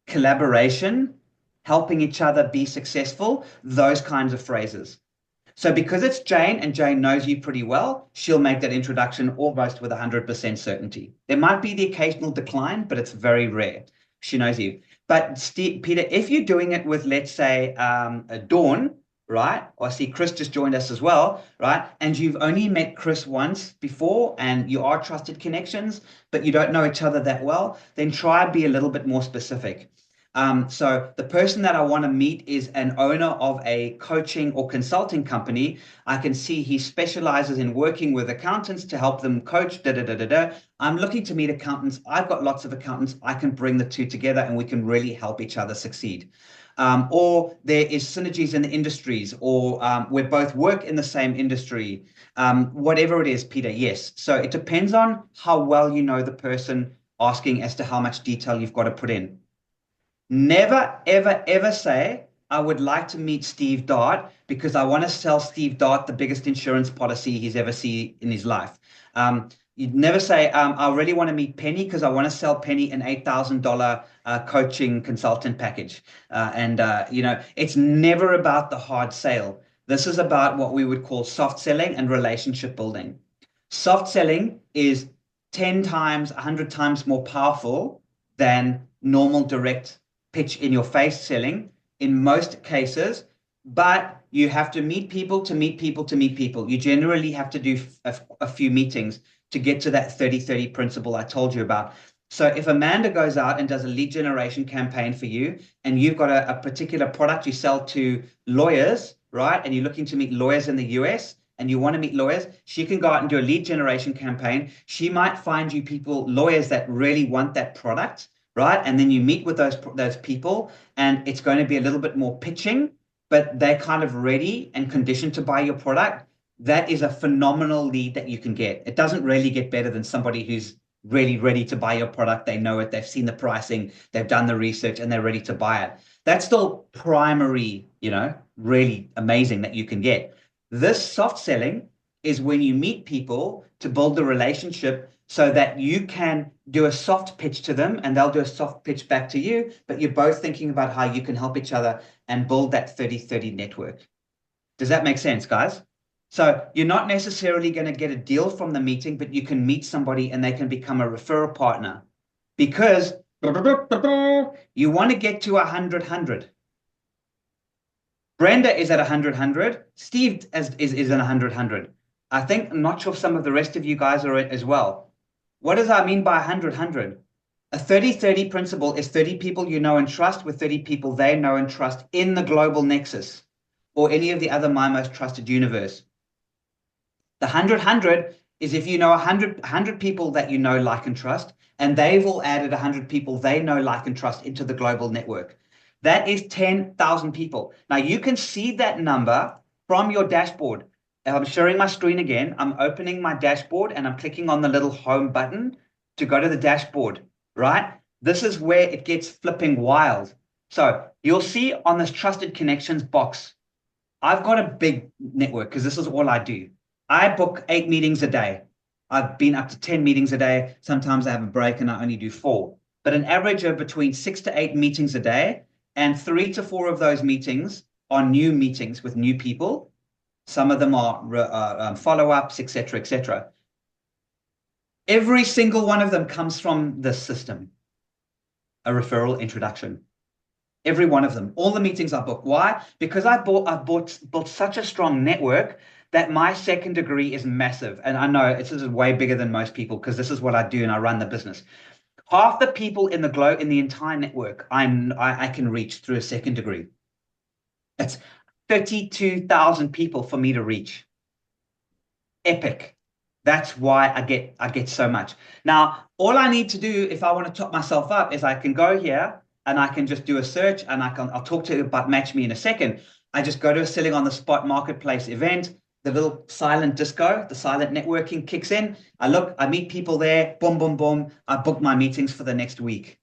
collaboration, helping each other be successful, those kinds of phrases. So because it's Jane and Jane knows you pretty well, she'll make that introduction almost with 100% certainty. There might be the occasional decline, but it's very rare. She knows you. But Peter, if you're doing it with, let's say, Dawn, right? Or I see Chris just joined us as well, right? And you've only met Chris once before and you are trusted connections, but you don't know each other that well, then try and be a little bit more specific. So the person that I want to meet is an owner of a coaching or consulting company. I can see he specializes in working with accountants to help them coach, I'm looking to meet accountants. I've got lots of accountants. I can bring the two together and we can really help each other succeed. Or there is synergies in the industries, or we both work in the same industry, whatever it is, Peter, yes. So it depends on how well you know the person asking as to how much detail you've got to put in. Never, ever, ever say, I would like to meet Steve Dart because I want to sell Steve Dart the biggest insurance policy he's ever seen in his life. You'd never say, I really want to meet Penny because I want to sell Penny an $8,000 coaching consultant package. It's never about the hard sale. This is about what we would call soft selling and relationship building. Soft selling is 10 times, 100 times more powerful than normal direct pitch in your face selling in most cases, but you have to meet people to meet people to meet people. You generally have to do a few meetings to get to that 30-30 principle I told you about. So if Amanda goes out and does a lead generation campaign for you, and you've got a particular product you sell to lawyers, right? And you're looking to meet lawyers in the US, and you want to meet lawyers, she can go out and do a lead generation campaign. She might find you lawyers that really want that product, right? And then you meet with those people, and it's going to be a little bit more pitching, but they're kind of ready and conditioned to buy your product. That is a phenomenal lead that you can get. It doesn't really get better than somebody who's really ready to buy your product. They know it, they've seen the pricing, they've done the research, and they're ready to buy it. That's still primary, really amazing that you can get. This soft selling is when you meet people to build the relationship so that you can do a soft pitch to them and they'll do a soft pitch back to you, but you're both thinking about how you can help each other and build that 30-30 network. Does that make sense, guys? So you're not necessarily going to get a deal from the meeting, but you can meet somebody and they can become a referral partner, because you want to get to 100-100. Brenda is at 100-100. Steve is in 100-100. I'm not sure if some of the rest of you guys are as well. What does that mean by 100-100? A 30-30 principle is 30 people you know and trust with 30 people they know and trust in the Global Nexus or any of the other My Most Trusted universe. The 100-100 is if you know 100 people that you know, like, and trust, and they've all added 100 people they know, like, and trust into the global network. That is 10,000 people. Now, you can see that number from your dashboard. I'm sharing my screen again. I'm opening my dashboard, and I'm clicking on the little home button to go to the dashboard, right? This is where it gets flipping wild. So you'll see on this Trusted Connections box, I've got a big network because this is all I do. I book 8 meetings a day. I've been up to 10 meetings a day. Sometimes I have a break and I only do 4. But an average of between 6 to 8 meetings a day, and 3 to 4 of those meetings are new meetings with new people. Some of them are follow-ups, etc., etc. Every single one of them comes from this system, a referral introduction. Every one of them. All the meetings I book. Why? Because I've built such a strong network that my second degree is massive. And I know this is way bigger than most people because this is what I do and I run the business. Half the people in the entire network I can reach through a second degree. It's 32,000 people for me to reach. Epic. That's why I get so much. Now, all I need to do if I want to top myself up is I can go here and I can just do a search, and I'll talk to you about Match Me in a second. I just go to a Selling on the Spot marketplace event. The little silent disco, the silent networking kicks in. I meet people there, boom, boom, boom. I book my meetings for the next week.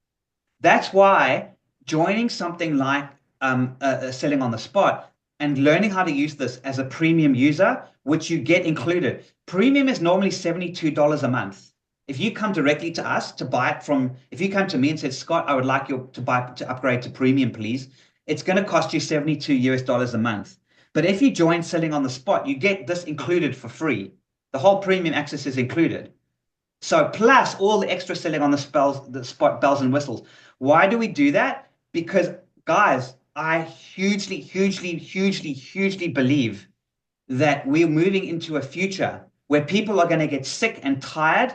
That's why joining something like Selling on the Spot and learning how to use this as a premium user, which you get included. Premium is normally $72 a month. If you come directly to us to buy it if you come to me and said, Scott, I would like you to upgrade to premium, please, it's going to cost you $72 a month. But if you join Selling on the Spot, you get this included for free. The whole premium access is included. So plus all the extra Selling on the Spot bells and whistles. Why do we do that? Because, guys, I hugely, hugely, hugely, hugely believe that we're moving into a future where people are going to get sick and tired.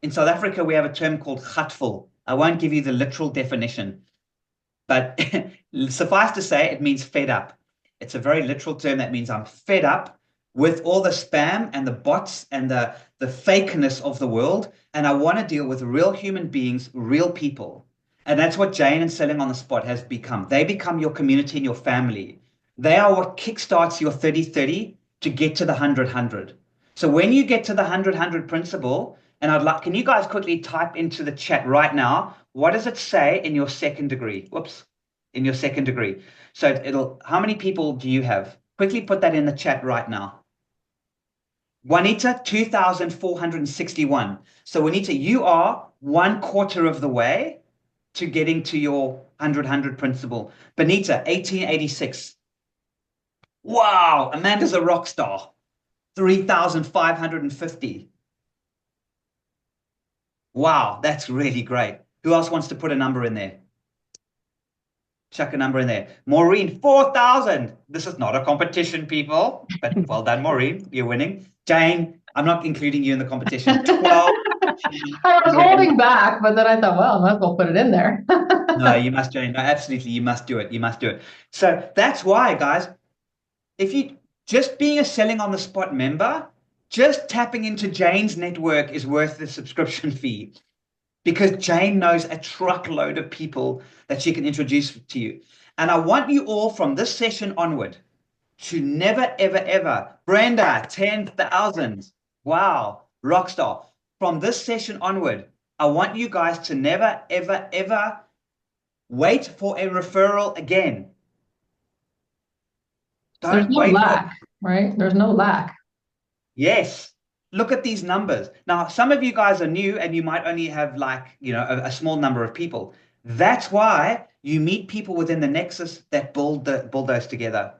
In South Africa, we have a term called gatvol. I won't give you the literal definition, but suffice to say, it means fed up. It's a very literal term that means I'm fed up with all the spam and the bots and the fakeness of the world, and I want to deal with real human beings, real people. And that's what Jane and Selling on the Spot has become. They become your community and your family. They are what kickstarts your 30-30 to get to the 100-100. So when you get to the 100-100 principle, and can you guys quickly type into the chat right now, what does it say in your second degree? Whoops, in your second degree. So how many people do you have? Quickly put that in the chat right now. Juanita, 2,461. So Juanita, you are 1/4 of the way to getting to your 100-100 principle. Benita, 1886. Wow, Amanda's a rock star. 3,550. Wow, that's really great. Who else wants to put a number in there? Chuck a number in there. Maureen, 4,000. This is not a competition, people, but well done, Maureen. You're winning. Jane, I'm not including you in the competition. 12. I was holding back, but then I thought, well, I might as well put it in there. No, you must join. No, absolutely. You must do it. You must do it. So that's why, guys, if you just being a selling on the spot member, just tapping into Jane's network is worth the subscription fee, because Jane knows a truckload of people that she can introduce to you. And I want you all from this session onward to never, ever, ever, Brenda, 10,000. Wow, rockstar. From this session onward, I want you guys to never, ever, ever wait for a referral again. There's no lack, right? There's no lack. Yes. Look at these numbers. Now, some of you guys are new and you might only have like, a small number of people. That's why you meet people within the Nexus that build those together.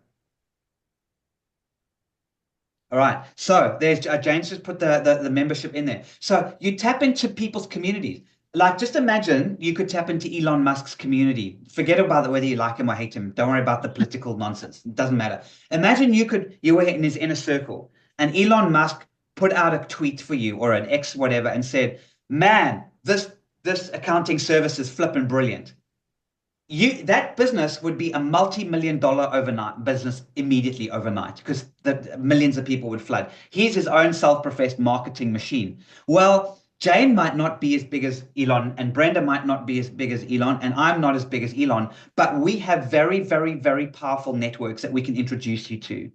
All right. So there's James just put the membership in there. So you tap into people's communities. Like, just imagine you could tap into Elon Musk's community. Forget about whether you like him or hate him. Don't worry about the political nonsense. It doesn't matter. Imagine you were in his inner circle and Elon Musk put out a tweet for you or an X whatever and said, man, this accounting service is flipping brilliant. That business would be a multi-million-dollar overnight business immediately overnight, because the millions of people would flood. He's his own self-professed marketing machine. Well, Jane might not be as big as Elon, and Brenda might not be as big as Elon, and I'm not as big as Elon, but we have very, very, very powerful networks that we can introduce you to.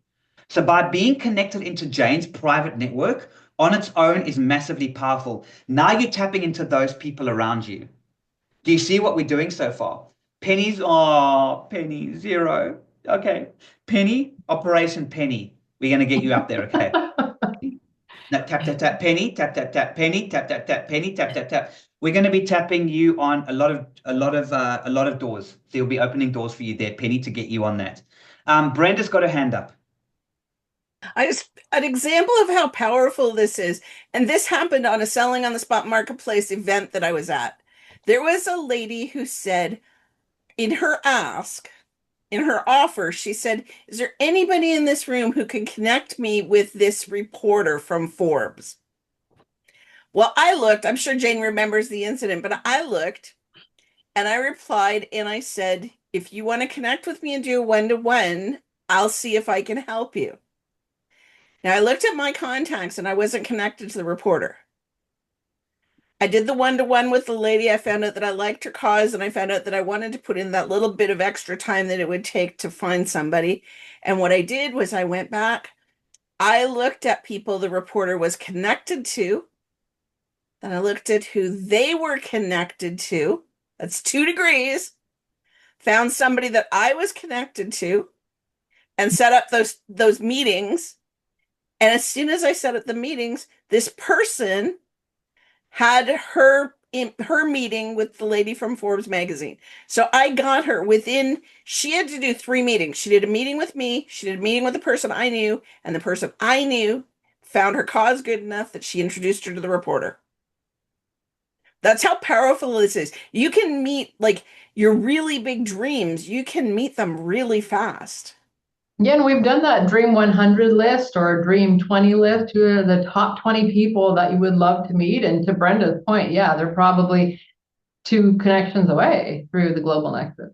So by being connected into Jane's private network on its own is massively powerful. Now you're tapping into those people around you. Do you see what we're doing so far? Pennies, Penny, 0. Okay. Penny, Operation Penny. We're going to get you up there, okay? Now, tap, tap, tap, penny, tap, tap, tap, penny, tap, tap, tap, penny, tap, tap, tap. We're going to be tapping you on a lot of doors. There'll be opening doors for you there, Penny, to get you on that. Brenda's got her hand up. An example of how powerful this is, and this happened on a Selling on the Spot Marketplace event that I was at. There was a lady who said, in her offer, she said, is there anybody in this room who can connect me with this reporter from Forbes? Well, I looked, I'm sure Jane remembers the incident, but I looked and I replied and I said, if you want to connect with me and do a one-to-one, I'll see if I can help you. Now, I looked at my contacts and I wasn't connected to the reporter. I did the one-to-one with the lady. I found out that I liked her cause, and I found out that I wanted to put in that little bit of extra time that it would take to find somebody. And what I did was I went back, I looked at people the reporter was connected to, then I looked at who they were connected to. That's 2 degrees. Found somebody that I was connected to and set up those meetings. And as soon as I set up the meetings, this person had her meeting with the lady from Forbes magazine. So I got her she had to do 3 meetings. She did a meeting with me, she did a meeting with the person I knew, and the person I knew found her cause good enough that she introduced her to the reporter. That's how powerful this is. You can meet, like, your really big dreams, you can meet them really fast. Yeah, and we've done that Dream 100 list or Dream 20 list. Who are the top 20 people that you would love to meet? And to Brenda's point, yeah, they're probably 2 connections away through the Global Nexus.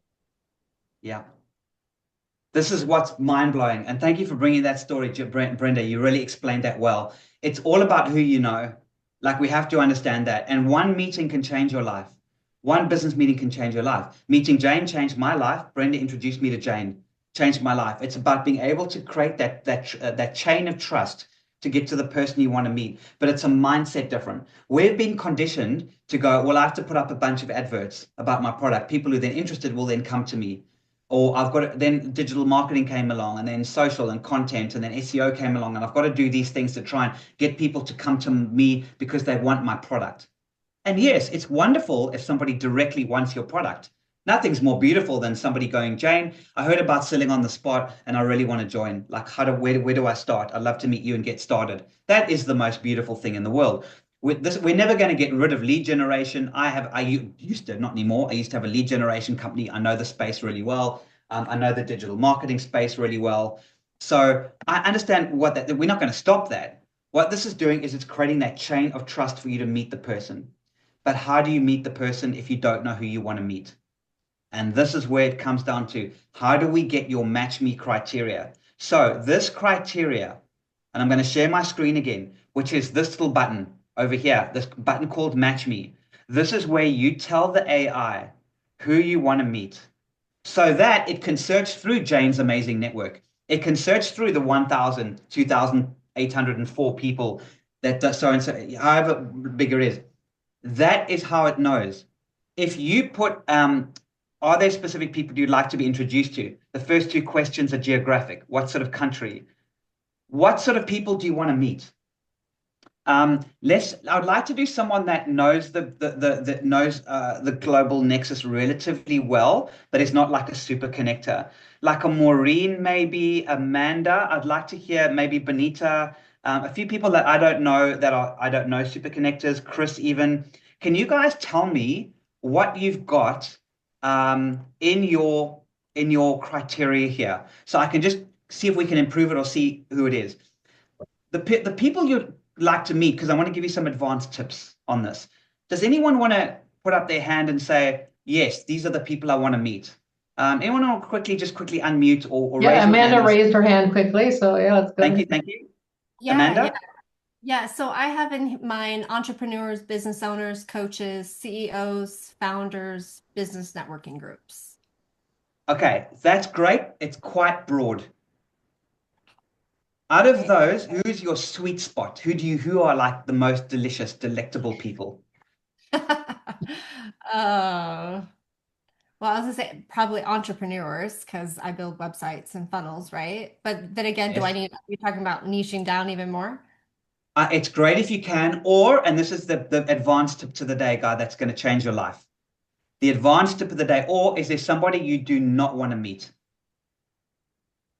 Yeah. This is what's mind-blowing. And thank you for bringing that story, Brenda. You really explained that well. It's all about who you know. Like, we have to understand that. And one meeting can change your life. One business meeting can change your life. Meeting Jane changed my life. Brenda introduced me to Jane. Changed my life. It's about being able to create that chain of trust to get to the person you want to meet. But it's a mindset different. We've been conditioned to go, well, I have to put up a bunch of adverts about my product. People who are then interested will then come to me. Or then digital marketing came along, and then social and content, and then SEO came along, and I've got to do these things to try and get people to come to me because they want my product. And yes, it's wonderful if somebody directly wants your product. Nothing's more beautiful than somebody going, Jane, I heard about Selling on the Spot and I really want to join. Like, where do I start? I'd love to meet you and get started. That is the most beautiful thing in the world. With this, we're never going to get rid of lead generation. Used to, not anymore. I used to have a lead generation company. I know the space really well. I know the digital marketing space really well. So I understand that we're not going to stop that. What this is doing is it's creating that chain of trust for you to meet the person. But how do you meet the person if you don't know who you want to meet? And this is where it comes down to, how do we get your match me criteria? So this criteria, and I'm going to share my screen again, which is this little button over here, this button called match me. This is where you tell the AI who you want to meet so that it can search through Jane's amazing network. It can search through the 1,000, 2,804 people that does so and so, however big it is. That is how it knows. If you put, are there specific people you'd like to be introduced to? The first two questions are geographic. What sort of country? What sort of people do you want to meet? I would like to do someone that knows the global nexus relatively well, but is not like a super connector, like a Maureen, maybe Amanda. I'd like to hear maybe Benita, a few people that I don't know I don't know super connectors. Chris, even. Can you guys tell me what you've got in your criteria here, so I can just see if we can improve it or see who it is. The people you'd like to meet, because I want to give you some advanced tips on this. Does anyone want to put up their hand and say, yes, these are the people I want to meet? Anyone want to quickly unmute or raise Amanda your hand? raised her hand quickly, so yeah, let's go. Thank you. Yeah, Amanda? Yeah, so I have in mind entrepreneurs, business owners, coaches, CEOs, founders, business networking groups. Okay, that's great. It's quite broad. Out of those, who's your sweet spot? Who are like the most delicious, delectable people? Well, I was gonna say probably entrepreneurs because I build websites and funnels, right? But then again, Yes. you're talking about niching down even more? It's great if you can, and this is the advanced tip to the day, guy, that's going to change your life. The advanced tip of the day, or is there somebody you do not want to meet?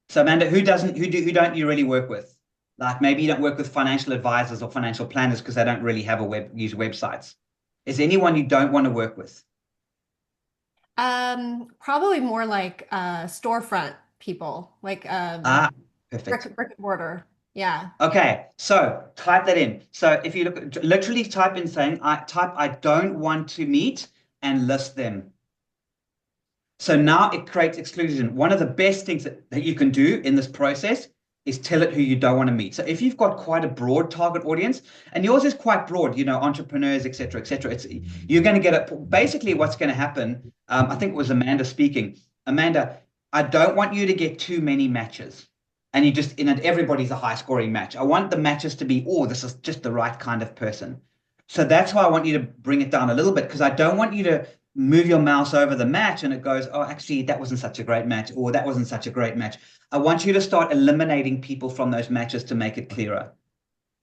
So Amanda, who don't you really work with? Like maybe you don't work with financial advisors or financial planners because they don't really have use websites. Is there anyone you don't want to work with? Probably more like storefront people, like perfect. brick and mortar. Yeah. Okay, so type that in. So if you literally type in saying I don't want to meet and list them. So now it creates exclusion. One of the best things that you can do in this process is tell it who you don't want to meet. So if you've got quite a broad target audience, and yours is quite broad, entrepreneurs, et cetera, you're going to get it. Basically, what's going to happen, I think it was Amanda speaking. Amanda, I don't want you to get too many matches. And everybody's a high scoring match. I want the matches to be, this is just the right kind of person. So that's why I want you to bring it down a little bit, because I don't want you to move your mouse over the match and it goes, oh, actually, that wasn't such a great match, or that wasn't such a great match. I want you to start eliminating people from those matches to make it clearer.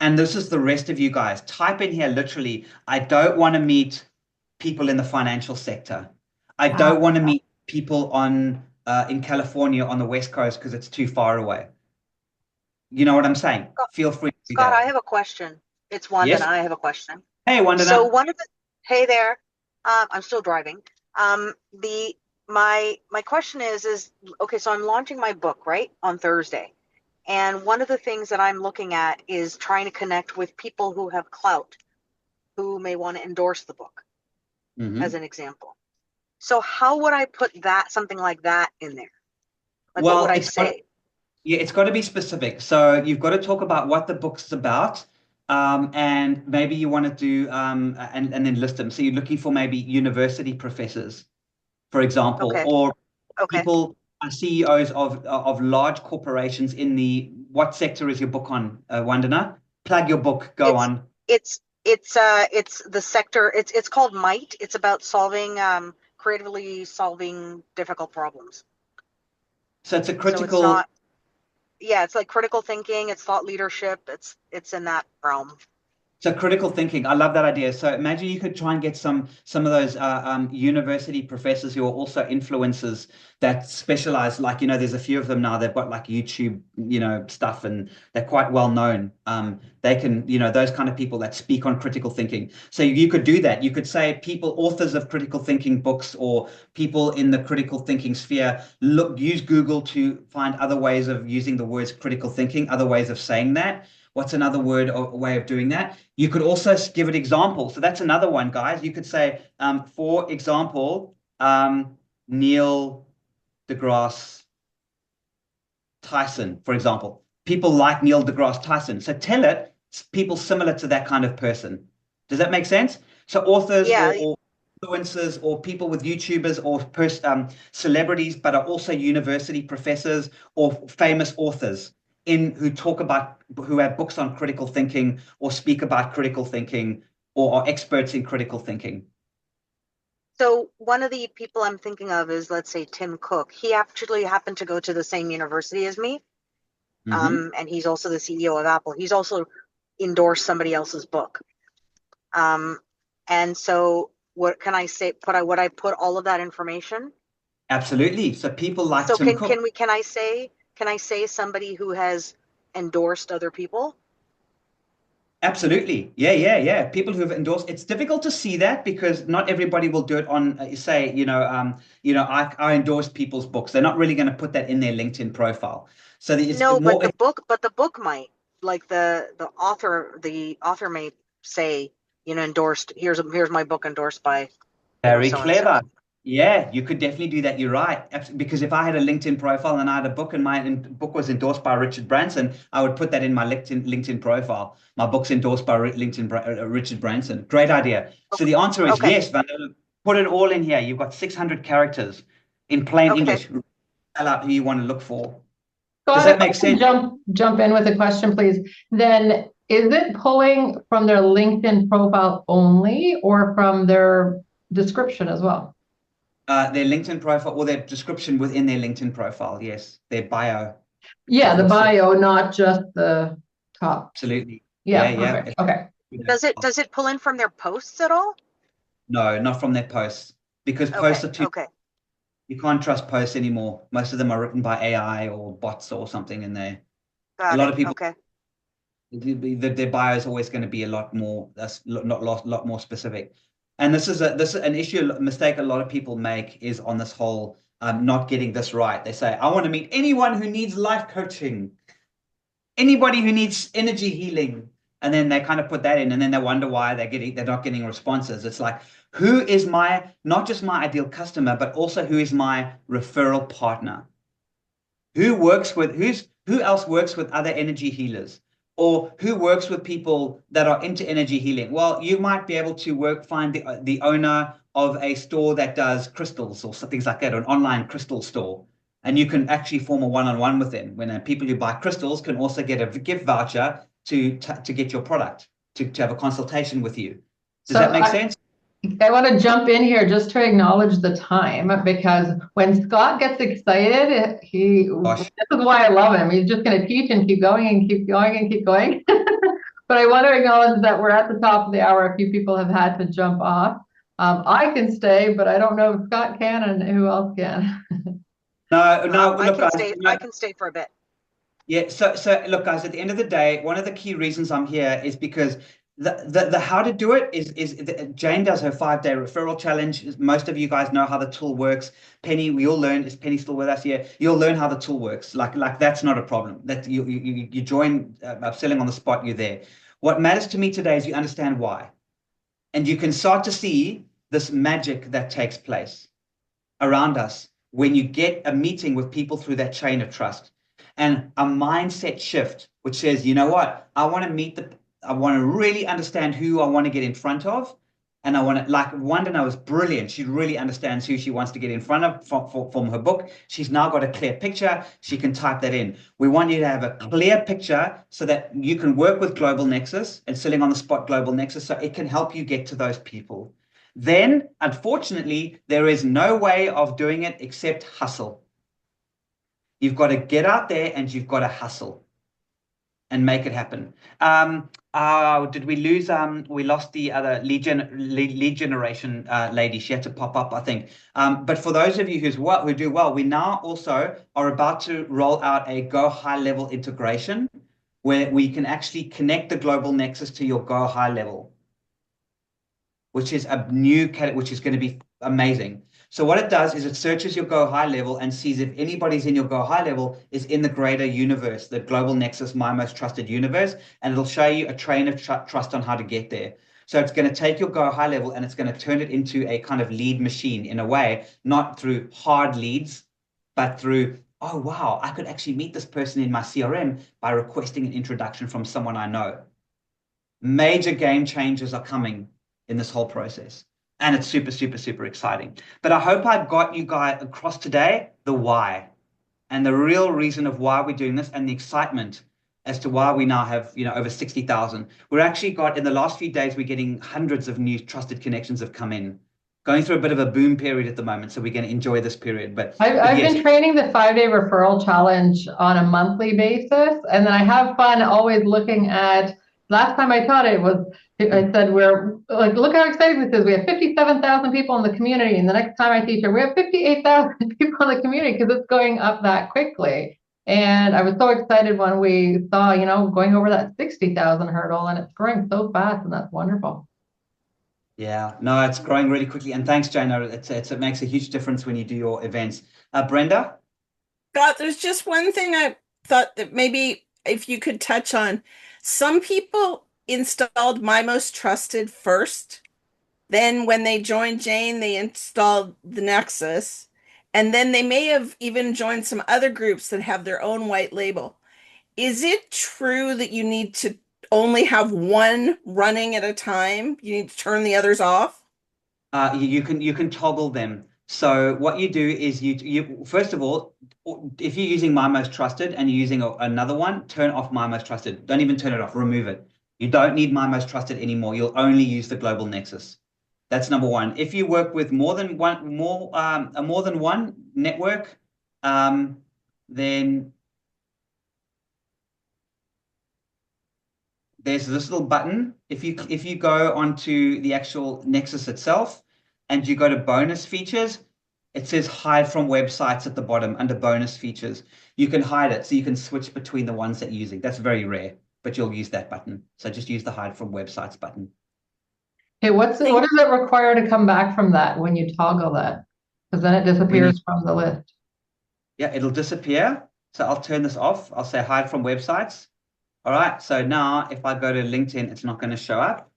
And this is the rest of you guys. Type in here, literally, I don't want to meet people in the financial sector. I don't want to meet people in California on the West Coast because it's too far away. You know what I'm saying? Feel free to do Scott, that. I have a question. It's Wanda, Yes? and I have a question. Hey, Wanda. So hey there. I'm still driving. My question is okay, so I'm launching my book, right, on Thursday. And one of the things that I'm looking at is trying to connect with people who have clout, who may want to endorse the book, as an example. So how would I put something like that in there? Like, what would I say? It's got to be specific. So you've got to talk about what the book's about. And maybe you want to do and then list them. So you're looking for maybe university professors, for example, or people are CEOs of large corporations what sector is your book on, Wandana? Plug your book, go on. It's the sector, it's called Might. It's about creatively solving difficult problems. So it's a critical. So it's like critical thinking, it's thought leadership, it's in that realm. So critical thinking, I love that idea. So imagine you could try and get some of those university professors who are also influencers that specialize, like, there's a few of them now. They've got like YouTube, stuff, and they're quite well known. They can, those kind of people that speak on critical thinking. So you could do that. You could say authors of critical thinking books, or people in the critical thinking sphere, use Google to find other ways of using the words critical thinking, other ways of saying that. What's another word or way of doing that? You could also give an example. So that's another one, guys. You could say, for example, Neil deGrasse Tyson, for example. People like Neil deGrasse Tyson. So tell it people similar to that kind of person. Does that make sense? So authors or influencers or people with YouTubers or celebrities, but are also university professors or famous authors who have books on critical thinking or speak about critical thinking or are experts in critical thinking. So one of the people I'm thinking of is, let's say, Tim Cook. He actually happened to go to the same university as me. And he's also the CEO of Apple. He's also endorsed somebody else's book. And so what can I say? Would I put all of that information? Absolutely. So people like Tim Cook. Can I say somebody who has endorsed other people? Absolutely. Yeah. People who have endorsed. It's difficult to see that because not everybody will do it on, I endorse people's books. They're not really going to put that in their LinkedIn profile. So but the book might, like the author may say, endorsed. Here's my book endorsed by. Very clever. Yeah, you could definitely do that. You're right. Because if I had a LinkedIn profile and I had a book and my book was endorsed by Richard Branson, I would put that in my LinkedIn profile. My book's endorsed by Richard Branson. Great idea. So the answer is yes, Vanilla. Put it all in here. You've got 600 characters in plain English. Tell out who you want to look for. Does that make sense? Jump in with a question, please. Then is it pulling from their LinkedIn profile only or from their description as well? Their LinkedIn profile or their description within their LinkedIn profile. Yes, their bio. Yeah, the bio, not just the top. Absolutely. Yeah. Okay. Does it pull in from their posts at all? No, not from their posts, because posts are too. You can't trust posts anymore. Most of them are written by AI or bots or something in there. A lot of people. Their bio is always going to be a lot more. That's lot more specific. And this is an mistake a lot of people make is on this whole not getting this right. They say, I want to meet anyone who needs life coaching, anybody who needs energy healing. And then they kind of put that in and then they wonder why they're not getting responses. It's like, who is not just my ideal customer, but also who is my referral partner? Who else works with other energy healers? Or who works with people that are into energy healing? Well, you might be able to find the owner of a store that does crystals or things like that, or an online crystal store. And you can actually form a one-on-one with them. When people who buy crystals can also get a gift voucher to get your product, to have a consultation with you. Does that make sense? I want to jump in here just to acknowledge the time, because when Scott gets excited, this is why I love him. He's just going to teach and keep going and keep going and keep going. But I want to acknowledge that we're at the top of the hour. A few people have had to jump off. I can stay, but I don't know if Scott can and who else can. No, I can stay for a bit. Yeah. So look, guys, at the end of the day, one of the key reasons I'm here is because the how to do it is Jane does her 5-day referral challenge. Most of you guys know how the tool works. Penny, we all learn. Is Penny still with us here? You'll learn how the tool works. Like that's not a problem. That you join selling on the spot. You're there. What matters to me today is you understand why, and you can start to see this magic that takes place around us when you get a meeting with people through that chain of trust and a mindset shift, which says, you know what, I want to really understand who I want to get in front of. And I want to, like Wandana was brilliant. She really understands who she wants to get in front of from her book. She's now got a clear picture. She can type that in. We want you to have a clear picture so that you can work with Global Nexus and selling on the spot Global Nexus so it can help you get to those people. Then, unfortunately, there is no way of doing it except hustle. You've got to get out there and you've got to hustle and make it happen. Did we lose? We lost the other lead generation lady. She had to pop up, I think. But for those of you who do well, we now also are about to roll out a Go High Level integration where we can actually connect the Global Nexus to your Go High Level, which is a new category, which is going to be amazing. So what it does is it searches your Go High Level and sees if anybody's in your Go High Level is in the greater universe, the Global Nexus, my most trusted universe, and it'll show you a train of trust on how to get there. So it's going to take your Go High Level and it's going to turn it into a kind of lead machine in a way, not through hard leads, but through, oh, wow, I could actually meet this person in my CRM by requesting an introduction from someone I know. Major game changers are coming in this whole process. And it's super, super, super exciting. But I hope I got you guys across today the why and the real reason of why we're doing this and the excitement as to why we now have, over 60,000. We're actually got, in the last few days, we're getting hundreds of new trusted connections have come in. Going through a bit of a boom period at the moment, so we're going to enjoy this period. But I've been training the 5-day referral challenge on a monthly basis, and then I have fun always looking at. Last time I taught it was, I said, we're like, look how exciting this is. We have 57,000 people in the community. And the next time I teach it, we have 58,000 people in the community because it's going up that quickly. And I was so excited when we saw, going over that 60,000 hurdle, and it's growing so fast, and that's wonderful. Yeah, no, it's growing really quickly. And thanks, Jana. It makes a huge difference when you do your events. Brenda? Scott, there's just one thing I thought that maybe if you could touch on. Some people installed My Most Trusted first. Then when they joined Jane, they installed the Nexus. And then they may have even joined some other groups that have their own white label. Is it true that you need to only have one running at a time? You need to turn the others off? You can toggle them. So what you do is you first of all, if you're using My Most Trusted and you're using another one, turn off My Most Trusted. Don't even turn it off. Remove it. You don't need My Most Trusted anymore. You'll only use the Global Nexus. That's number one. If you work with more than one network, then there's this little button. If you go onto the actual Nexus itself, and you go to bonus features, it says hide from websites at the bottom under bonus features. You can hide it, so you can switch between the ones that you're using. That's very rare, but you'll use that button. So just use the hide from websites button. Okay, what does it require to come back from that when you toggle that? Because then it disappears from the list. Yeah, it'll disappear. So I'll turn this off. I'll say hide from websites. All right, so now if I go to LinkedIn, it's not going to show up.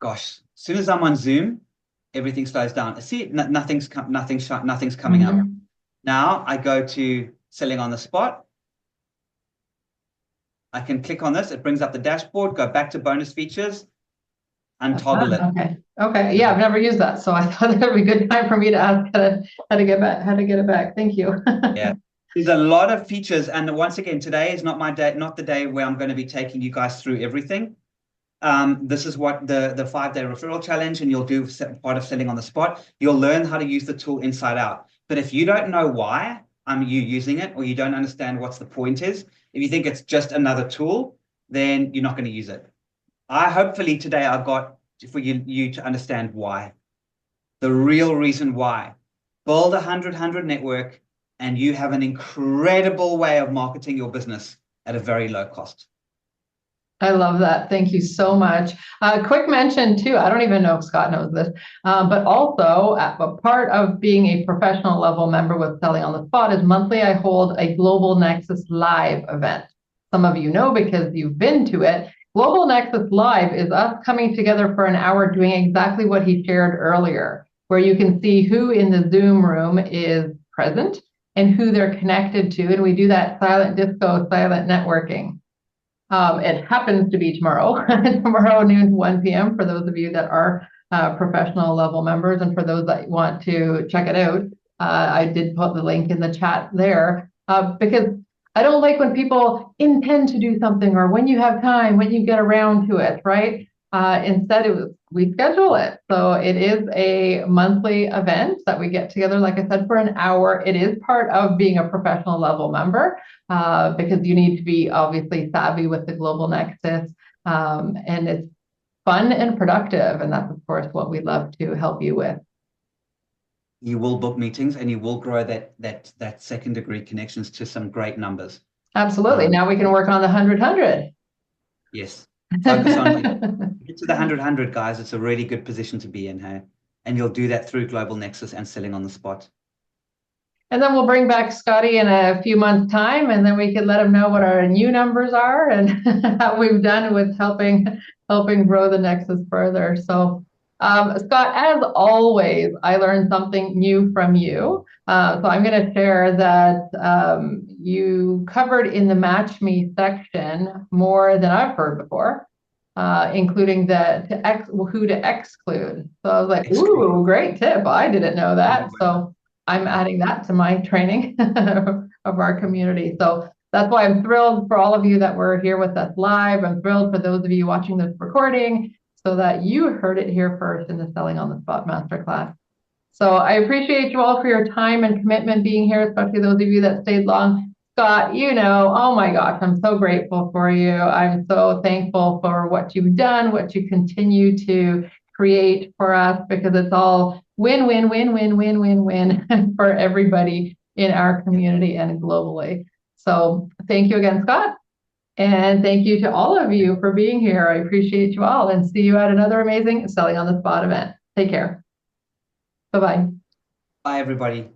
Gosh, as soon as I'm on Zoom, everything slows down. See, nothing's coming up. Now I go to selling on the spot. I can click on this. It brings up the dashboard. Go back to bonus features and toggle it. Okay. Yeah, I've never used that, so I thought that would be a good time for me to ask how to get it back. Thank you. Yeah. There's a lot of features, and once again, today is not my day, not the day where I'm going to be taking you guys through everything. This is what the 5-day referral challenge, and you'll do part of selling on the spot. You'll learn how to use the tool inside out. But if you don't know why you using it, or you don't understand what's the point is, if you think it's just another tool, then you're not going to use it. Hopefully today I got for you to understand why. The real reason why. Build a 100 network, and you have an incredible way of marketing your business at a very low cost. I love that. Thank you so much. Quick mention too, I don't even know if Scott knows this, but also a part of being a professional level member with Selling on the Spot is monthly I hold a Global Nexus Live event. Some of you know because you've been to it. Global Nexus Live is us coming together for an hour doing exactly what he shared earlier, where you can see who in the Zoom room is present and who they're connected to. And we do that silent disco, silent networking. It happens to be tomorrow, noon to 1 p.m. for those of you that are professional level members, and for those that want to check it out, I did put the link in the chat there because I don't like when people intend to do something or when you have time, when you get around to it, right? Instead, we schedule it. So it is a monthly event that we get together, like I said, for an hour. It is part of being a professional level member because you need to be obviously savvy with the Global Nexus. And it's fun and productive. And that's, of course, what we love to help you with. You will book meetings and you will grow that second degree connections to some great numbers. Absolutely. Now we can work on the 100. Yes. Focus on get to the 100, guys. It's a really good position to be in, hey? And you'll do that through Global Nexus and selling on the spot. And then we'll bring back Scotty in a few months' time, and then we can let him know what our new numbers are and how we've done with helping grow the Nexus further. So, Scott, as always, I learned something new from you. So I'm going to share that you covered in the Match Me section more than I've heard before, including who to exclude. So I was like, ooh, great tip. I didn't know that. So I'm adding that to my training of our community. So that's why I'm thrilled for all of you that were here with us live. I'm thrilled for those of you watching this recording so that you heard it here first in the Selling on the Spot Masterclass. So I appreciate you all for your time and commitment being here, especially those of you that stayed long. Scott, oh my gosh, I'm so grateful for you. I'm so thankful for what you've done, what you continue to create for us, because it's all win, win, win, win, win, win, win for everybody in our community and globally. So thank you again, Scott. And thank you to all of you for being here. I appreciate you all, and see you at another amazing Selling on the Spot event. Take care. Bye-bye. Bye, everybody.